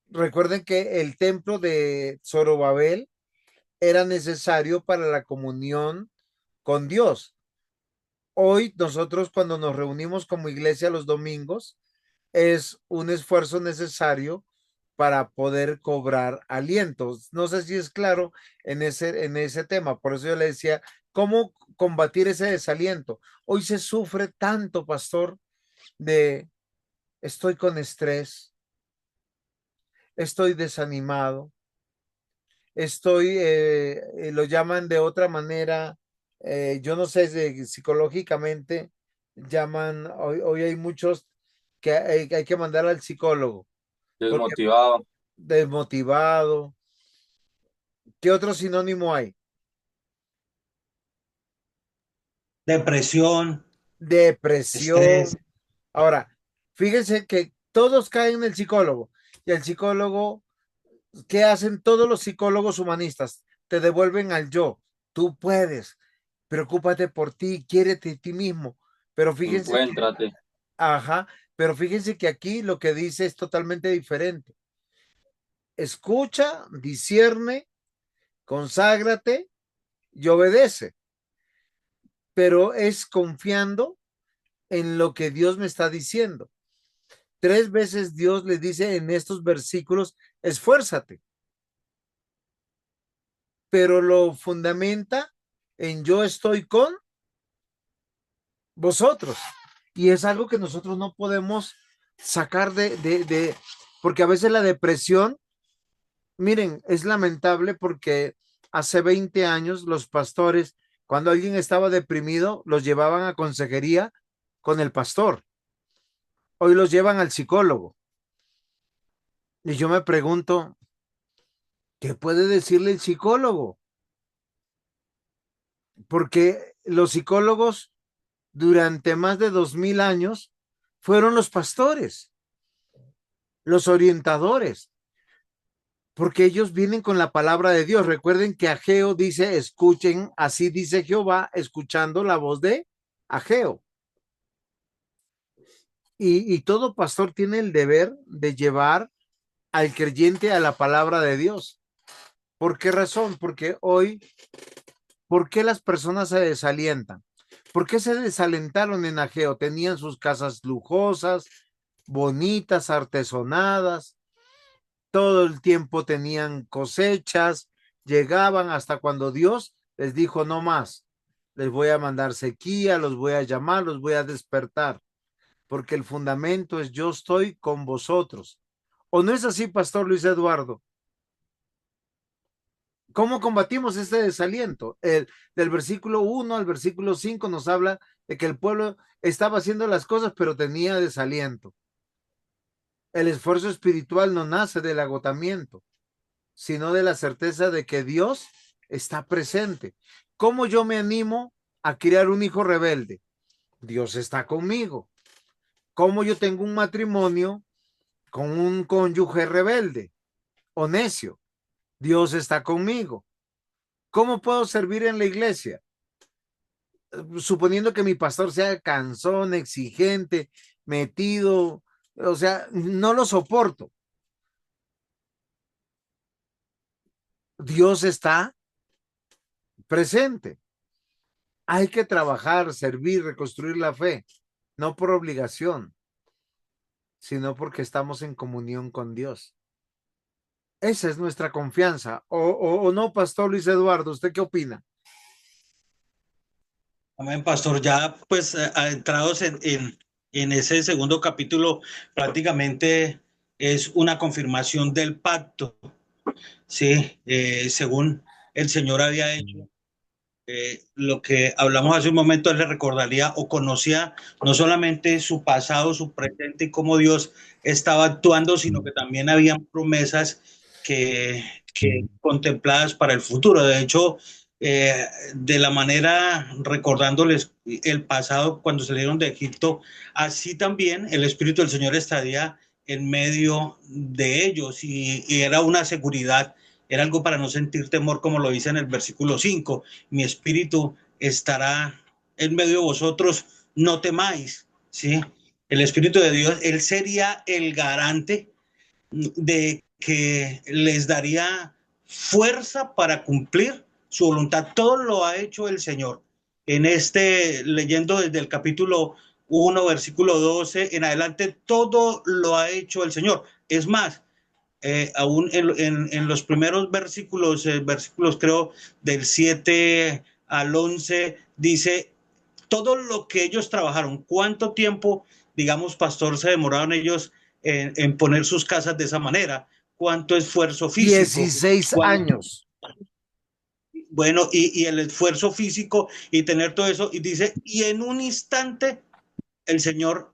Recuerden que el templo de Zorobabel era necesario para la comunión con Dios. Hoy nosotros cuando nos reunimos como iglesia los domingos es un esfuerzo necesario para poder cobrar aliento. No sé si es claro en ese tema. Por eso yo le decía, ¿cómo combatir ese desaliento? Hoy se sufre tanto, pastor, de estoy con estrés, estoy desanimado, estoy, lo llaman de otra manera, yo no sé, psicológicamente llaman, hoy hay muchos que hay que mandar al psicólogo, porque
Desmotivado.
desmotivado. ¿Qué otro sinónimo hay?
Depresión, estrés.
Depresión. Ahora, fíjense que todos caen en el psicólogo y el psicólogo, ¿qué hacen todos los psicólogos humanistas? Te devuelven al yo. Tú puedes, preocúpate por ti, quiérete a ti mismo. Pero fíjense que,
Encuéntrate.
ajá, pero fíjense que aquí lo que dice es totalmente diferente. Escucha, discierne, conságrate y obedece, pero es confiando en lo que Dios me está diciendo. 3 veces Dios le dice en estos versículos, esfuérzate, pero lo fundamenta en yo estoy con vosotros. Y es algo que nosotros no podemos sacar porque a veces la depresión, miren, es lamentable porque hace 20 años los pastores, cuando alguien estaba deprimido, los llevaban a consejería con el pastor. Hoy los llevan al psicólogo. Y yo me pregunto, ¿qué puede decirle el psicólogo? Porque los psicólogos durante más de 2000 años fueron los pastores, los orientadores, porque ellos vienen con la palabra de Dios. Recuerden que Ageo dice, escuchen, así dice Jehová, escuchando la voz de Ageo. Y todo pastor tiene el deber de llevar al creyente a la palabra de Dios. ¿Por qué razón? Porque hoy, ¿por qué las personas se desalientan? ¿Por qué se desalentaron en Ageo? Tenían sus casas lujosas, bonitas, artesonadas, todo el tiempo tenían cosechas, llegaban hasta cuando Dios les dijo no más, les voy a mandar sequía, los voy a llamar, los voy a despertar, porque el fundamento es yo estoy con vosotros. ¿O no es así, Pastor Luis Eduardo? ¿Cómo combatimos este desaliento? Del versículo 1 al versículo 5 nos habla de que el pueblo estaba haciendo las cosas, pero tenía desaliento. El esfuerzo espiritual no nace del agotamiento, sino de la certeza de que Dios está presente. ¿Cómo yo me animo a criar un hijo rebelde? Dios está conmigo. ¿Cómo yo tengo un matrimonio con un cónyuge rebelde o necio? Dios está conmigo. ¿Cómo puedo servir en la iglesia? Suponiendo que mi pastor sea cansón, exigente, metido, o sea, no lo soporto. Dios está presente. Hay que trabajar, servir, reconstruir la fe, no por obligación, sino porque estamos en comunión con Dios. Esa es nuestra confianza. O no, Pastor Luis Eduardo, ¿usted qué opina?
Amén, pastor. Ya pues adentrados en ese segundo capítulo, prácticamente es una confirmación del pacto, ¿sí? Según el Señor había hecho. Lo que hablamos hace un momento, él le recordaría o conocía no solamente su pasado, su presente y cómo Dios estaba actuando, sino que también habían promesas que contempladas para el futuro. De hecho, de la manera recordándoles el pasado cuando salieron de Egipto, así también el Espíritu del Señor estaría en medio de ellos y era una seguridad, era algo para no sentir temor, como lo dice en el versículo 5: mi espíritu estará en medio de vosotros, no temáis, ¿sí? El Espíritu de Dios, Él sería el garante de que les daría fuerza para cumplir su voluntad. Todo lo ha hecho el Señor. En leyendo desde el capítulo 1, versículo 12 en adelante, todo lo ha hecho el Señor. Es más, aún en los primeros versículos creo del 7 al 11 dice todo lo que ellos trabajaron, cuánto tiempo, digamos, pastor, se demoraron ellos en poner sus casas de esa manera, cuánto esfuerzo físico,
16
cuánto,
años.
bueno, y el esfuerzo físico y tener todo eso, y dice, y en un instante el Señor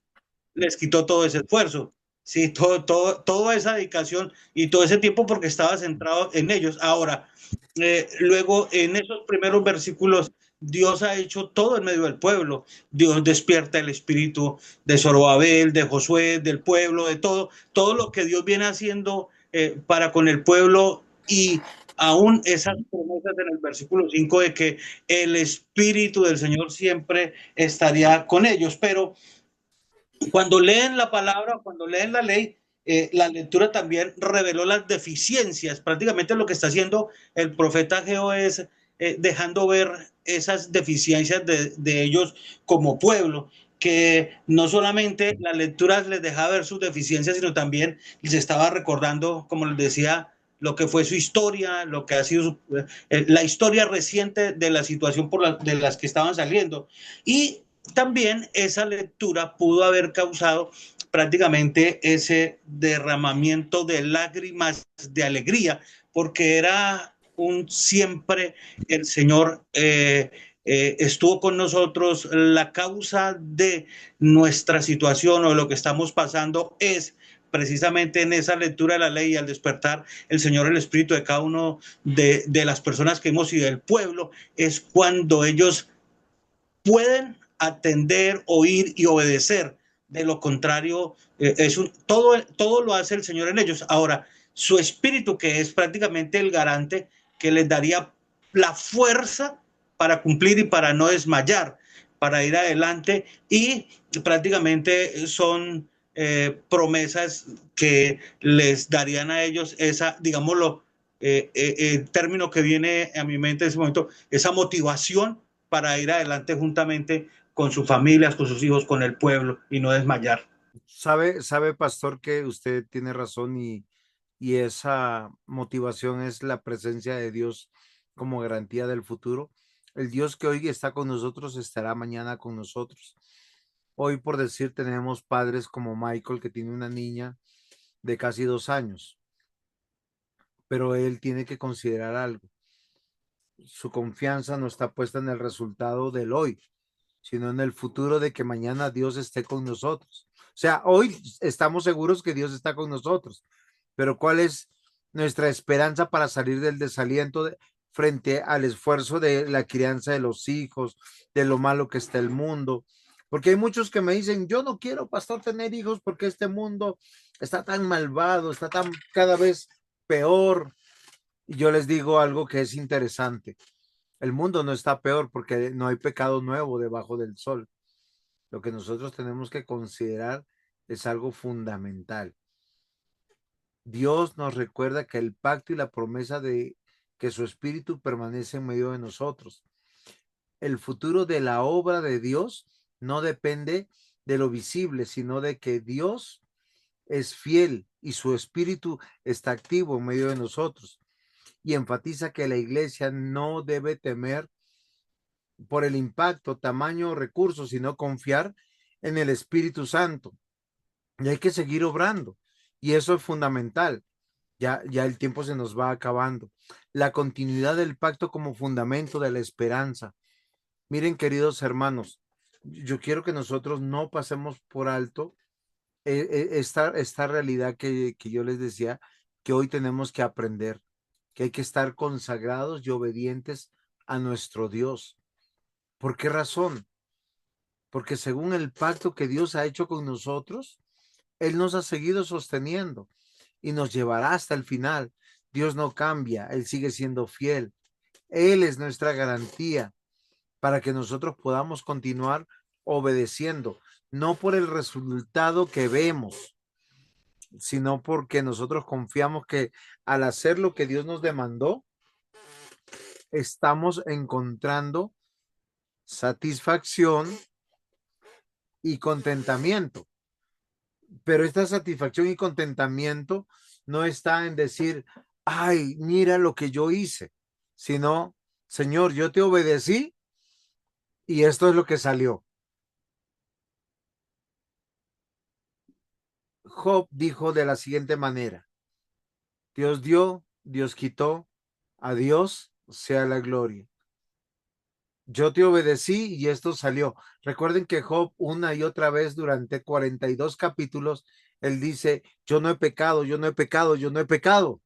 les quitó todo ese esfuerzo, sí, toda esa dedicación y todo ese tiempo porque estaba centrado en ellos. Ahora, luego en esos primeros versículos, Dios ha hecho todo en medio del pueblo. Dios despierta el espíritu de Zorobabel, de Josué, del pueblo, de todo lo que Dios viene haciendo para con el pueblo y aún esas promesas en el versículo 5 de que el espíritu del Señor siempre estaría con ellos, pero cuando leen la palabra, cuando leen la ley, la lectura también reveló las deficiencias. Prácticamente lo que está haciendo el profeta Geo es dejando ver esas deficiencias de ellos como pueblo, que no solamente la lectura les dejaba ver sus deficiencias, sino también les estaba recordando, como les decía, lo que fue su historia, lo que ha sido la historia reciente de la situación de las que estaban saliendo. Y también esa lectura pudo haber causado prácticamente ese derramamiento de lágrimas de alegría, porque era un siempre el Señor estuvo con nosotros. La causa de nuestra situación o de lo que estamos pasando es precisamente en esa lectura de la ley y al despertar el Señor, el Espíritu de cada uno de las personas que hemos sido del pueblo, es cuando ellos pueden atender, oír y obedecer. De lo contrario, todo lo hace el Señor en ellos. Ahora, su espíritu, que es prácticamente el garante que les daría la fuerza para cumplir y para no desmayar, para ir adelante, y prácticamente son promesas que les darían a ellos esa, digámoslo, el término que viene a mi mente en ese momento, esa motivación para ir adelante juntamente con sus familias, con sus hijos, con el pueblo y no desmayar.
Sabe, pastor, que usted tiene razón y esa motivación es la presencia de Dios como garantía del futuro. El Dios que hoy está con nosotros estará mañana con nosotros. Hoy, por decir, tenemos padres como Michael, que tiene una niña de casi 2 años, pero él tiene que considerar algo. Su confianza no está puesta en el resultado del hoy, sino en el futuro de que mañana Dios esté con nosotros. O sea, hoy estamos seguros que Dios está con nosotros, pero ¿cuál es nuestra esperanza para salir del desaliento frente al esfuerzo de la crianza de los hijos, de lo malo que está el mundo? Porque hay muchos que me dicen, yo no quiero, pastor, tener hijos porque este mundo está tan malvado, está tan cada vez peor. Y yo les digo algo que es interesante. El mundo no está peor porque no hay pecado nuevo debajo del sol. Lo que nosotros tenemos que considerar es algo fundamental. Dios nos recuerda que el pacto y la promesa de que su espíritu permanece en medio de nosotros. El futuro de la obra de Dios no depende de lo visible, sino de que Dios es fiel y su espíritu está activo en medio de nosotros. Y enfatiza que la iglesia no debe temer por el impacto, tamaño o recursos, sino confiar en el Espíritu Santo. Y hay que seguir obrando. Y eso es fundamental. Ya el tiempo se nos va acabando. La continuidad del pacto como fundamento de la esperanza. Miren, queridos hermanos, yo quiero que nosotros no pasemos por alto esta realidad que yo les decía, que hoy tenemos que aprender, que hay que estar consagrados y obedientes a nuestro Dios. ¿Por qué razón? Porque según el pacto que Dios ha hecho con nosotros, Él nos ha seguido sosteniendo y nos llevará hasta el final. Dios no cambia, Él sigue siendo fiel. Él es nuestra garantía para que nosotros podamos continuar obedeciendo, no por el resultado que vemos, sino porque nosotros confiamos que al hacer lo que Dios nos demandó, estamos encontrando satisfacción y contentamiento. Pero esta satisfacción y contentamiento no está en decir, ay, mira lo que yo hice, sino, Señor, yo te obedecí y esto es lo que salió. Job dijo de la siguiente manera: Dios dio, Dios quitó, a Dios sea la gloria. Yo te obedecí y esto salió. Recuerden que Job una y otra vez durante 42 capítulos, él dice, yo no he pecado, yo no he pecado, yo no he pecado,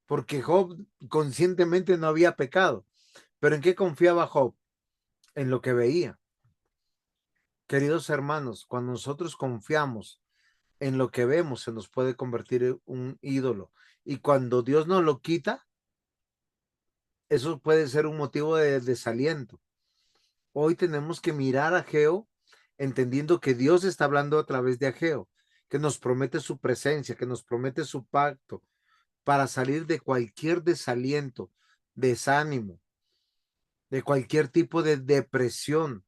porque Job conscientemente no había pecado. ¿Pero en qué confiaba Job? En lo que veía. Queridos hermanos, cuando nosotros confiamos en lo que vemos, se nos puede convertir en un ídolo. Y cuando Dios nos lo quita, eso puede ser un motivo de desaliento. Hoy tenemos que mirar a Ageo entendiendo que Dios está hablando a través de Ageo, que nos promete su presencia, que nos promete su pacto para salir de cualquier desaliento, desánimo, de cualquier tipo de depresión.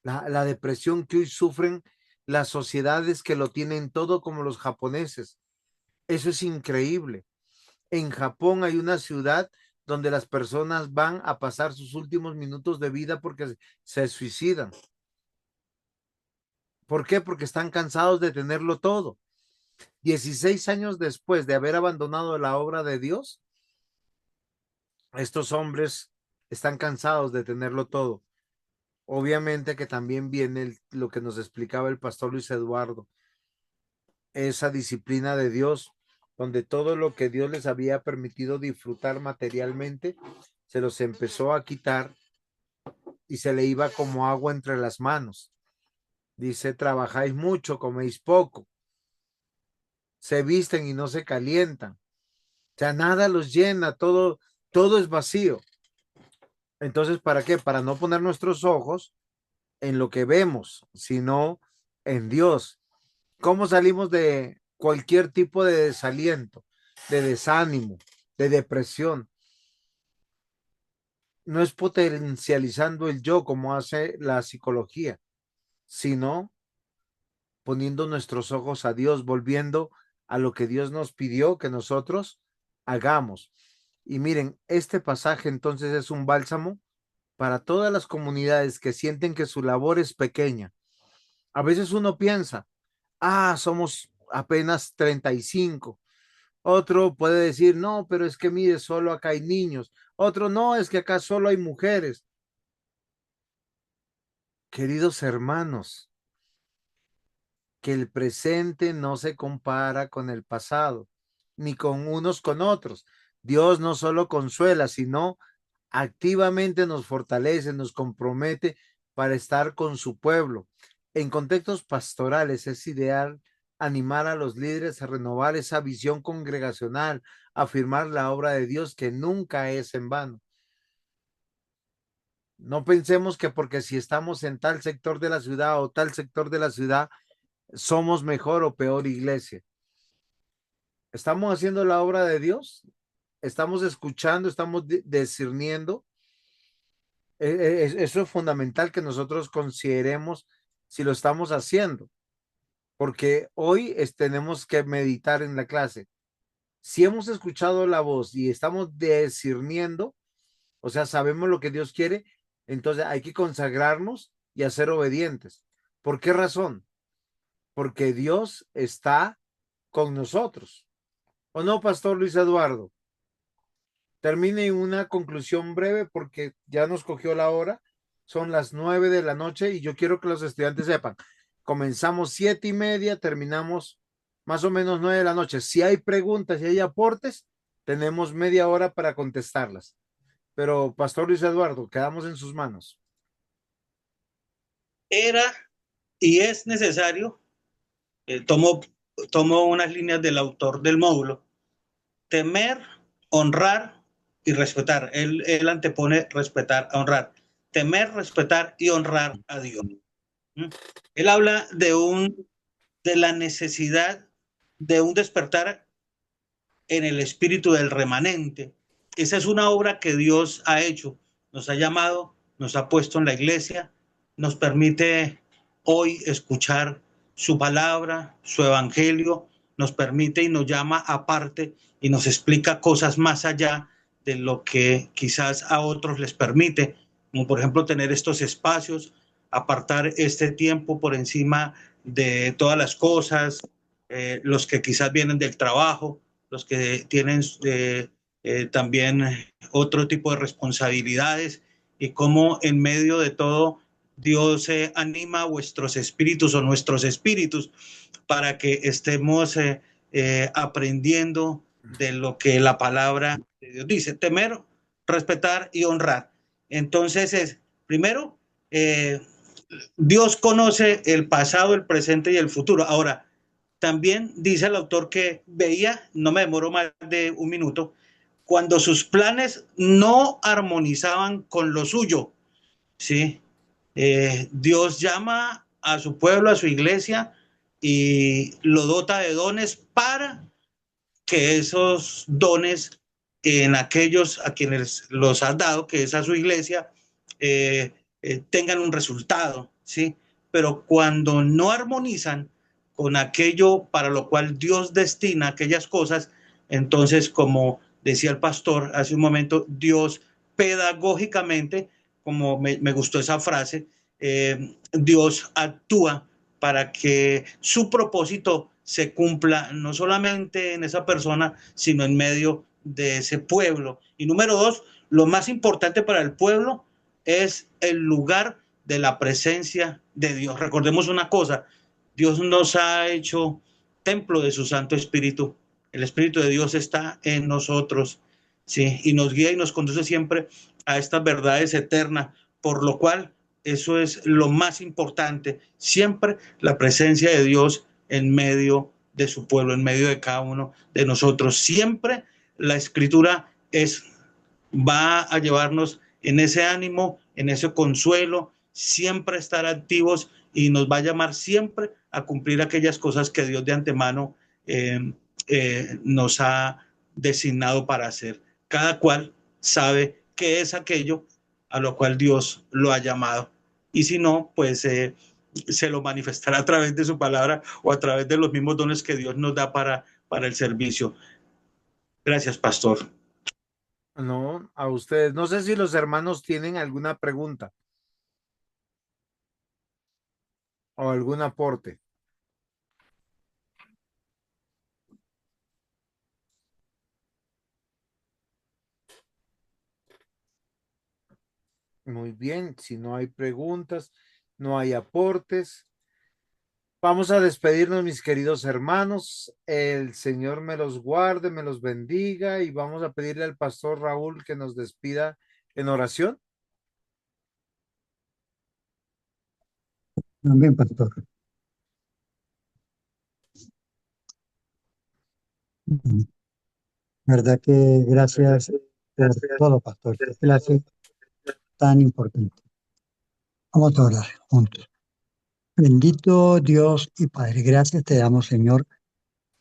La depresión que hoy sufren las sociedades que lo tienen todo como los japoneses. Eso es increíble. En Japón hay una ciudad donde las personas van a pasar sus últimos minutos de vida porque se suicidan. ¿Por qué? Porque están cansados de tenerlo todo. 16 años después de haber abandonado la obra de Dios, estos hombres están cansados de tenerlo todo. Obviamente que también viene lo que nos explicaba el pastor Luis Eduardo, esa disciplina de Dios, donde todo lo que Dios les había permitido disfrutar materialmente, se los empezó a quitar y se le iba como agua entre las manos. Dice, trabajáis mucho, coméis poco, se visten y no se calientan. O sea, nada los llena, todo es vacío. Entonces, ¿para qué? Para no poner nuestros ojos en lo que vemos, sino en Dios. ¿Cómo salimos de cualquier tipo de desaliento, de desánimo, de depresión? No es potencializando el yo como hace la psicología, sino poniendo nuestros ojos a Dios, volviendo a lo que Dios nos pidió que nosotros hagamos. Y miren, este pasaje entonces es un bálsamo para todas las comunidades que sienten que su labor es pequeña. A veces uno piensa, somos apenas 35. Otro puede decir, no, pero es que mire, solo acá hay niños. Otro, no, es que acá solo hay mujeres. Queridos hermanos, que el presente no se compara con el pasado, ni con unos con otros. Dios no solo consuela, sino activamente nos fortalece, nos compromete para estar con su pueblo. En contextos pastorales es ideal animar a los líderes a renovar esa visión congregacional, afirmar la obra de Dios que nunca es en vano. No pensemos que porque si estamos en tal sector de la ciudad o tal sector de la ciudad, somos mejor o peor iglesia. ¿Estamos haciendo la obra de Dios? ¿Estamos escuchando? ¿Estamos discerniendo? Eso es fundamental que nosotros consideremos si lo estamos haciendo, porque hoy tenemos que meditar en la clase. Si hemos escuchado la voz y estamos discerniendo, o sea, sabemos lo que Dios quiere, Entonces hay que consagrarnos y a ser obedientes. ¿Por qué razón? Porque Dios está con nosotros. ¿O no, Pastor Luis Eduardo? Termine en una conclusión breve porque ya nos cogió la hora. Son las 9 de la noche y yo quiero que los estudiantes sepan. Comenzamos 7:30, terminamos más o menos 9 de la noche. Si hay preguntas y hay aportes, tenemos media hora para contestarlas. Pero, Pastor Luis Eduardo, quedamos en sus manos.
Era y es necesario, tomo unas líneas del autor del módulo, temer, honrar y respetar. Él antepone respetar a honrar. Temer, respetar y honrar a Dios. Él habla de la necesidad de un despertar en el espíritu del remanente. Esa es una obra que Dios ha hecho, nos ha llamado, nos ha puesto en la iglesia, nos permite hoy escuchar su palabra, su evangelio, nos permite y nos llama aparte y nos explica cosas más allá de lo que quizás a otros les permite, como por ejemplo tener estos espacios, apartar este tiempo por encima de todas las cosas, los que quizás vienen del trabajo, los que tienen también otro tipo de responsabilidades, y cómo en medio de todo Dios anima vuestros espíritus o nuestros espíritus para que estemos aprendiendo de lo que la palabra de Dios dice: temer, respetar y honrar. Entonces, primero, Dios conoce el pasado, el presente y el futuro. Ahora, también dice el autor que veía, no me demoro más de un minuto, cuando sus planes no armonizaban con lo suyo, ¿sí? Dios llama a su pueblo, a su iglesia, y lo dota de dones para que esos dones en aquellos a quienes los ha dado, que es a su iglesia, tengan un resultado, ¿sí? Pero cuando no armonizan con aquello para lo cual Dios destina aquellas cosas, entonces, como decía el pastor hace un momento, Dios pedagógicamente, como me gustó esa frase, Dios actúa para que su propósito se cumpla no solamente en esa persona, sino en medio de ese pueblo. Y número dos, lo más importante para el pueblo es el lugar de la presencia de Dios. Recordemos una cosa: Dios nos ha hecho templo de su Santo Espíritu. El Espíritu de Dios está en nosotros, ¿sí? Y nos guía y nos conduce siempre a estas verdades eternas, por lo cual eso es lo más importante, siempre la presencia de Dios en medio de su pueblo, en medio de cada uno de nosotros. Siempre la escritura va a llevarnos en ese ánimo, en ese consuelo, siempre estar activos, y nos va a llamar siempre a cumplir aquellas cosas que Dios de antemano nos ha designado para hacer. Cada cual sabe qué es aquello a lo cual Dios lo ha llamado. Y si no, pues se lo manifestará a través de su palabra o a través de los mismos dones que Dios nos da para el servicio. Gracias, pastor.
No, a ustedes. No sé si los hermanos tienen alguna pregunta o algún aporte. Muy bien, si no hay preguntas, no hay aportes. Vamos a despedirnos, mis queridos hermanos. El Señor me los guarde, me los bendiga, y vamos a pedirle al pastor Raúl que nos despida en oración.
Amén, pastor. Verdad que gracias por todo, pastor. Qué clase tan importante. Vamos a orar juntos. Bendito Dios y Padre, gracias te damos, Señor,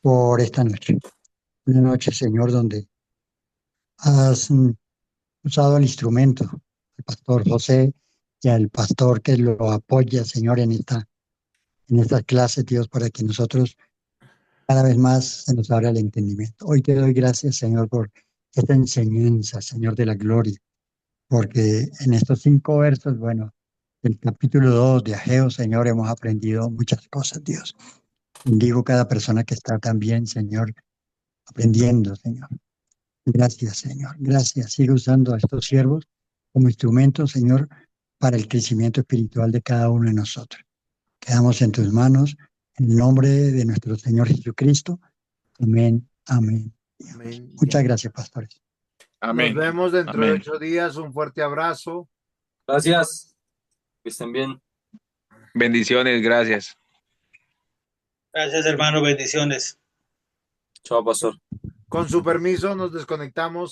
por esta noche. Una noche, Señor, donde has usado el instrumento, el pastor José, y al pastor que lo apoya, Señor, en esta clase, Dios, para que nosotros cada vez más se nos abra el entendimiento. Hoy te doy gracias, Señor, por esta enseñanza, Señor de la gloria. porque en estos 5 versos, bueno, del capítulo 2 de Ageo, Señor, hemos aprendido muchas cosas, Dios. Bendigo cada persona que está también, Señor, aprendiendo, Señor. Gracias, Señor. Gracias. Sigue usando a estos siervos como instrumentos, Señor, para el crecimiento espiritual de cada uno de nosotros. Quedamos en tus manos, en el nombre de nuestro Señor Jesucristo. Amén, amén.
Amén.
Muchas gracias, pastores.
Amén.
Nos vemos dentro de
Amén.
8 días. Un fuerte abrazo.
Gracias. Que estén bien.
Bendiciones, gracias.
Gracias, hermano. Bendiciones.
Chao, pastor.
Con su permiso, nos desconectamos.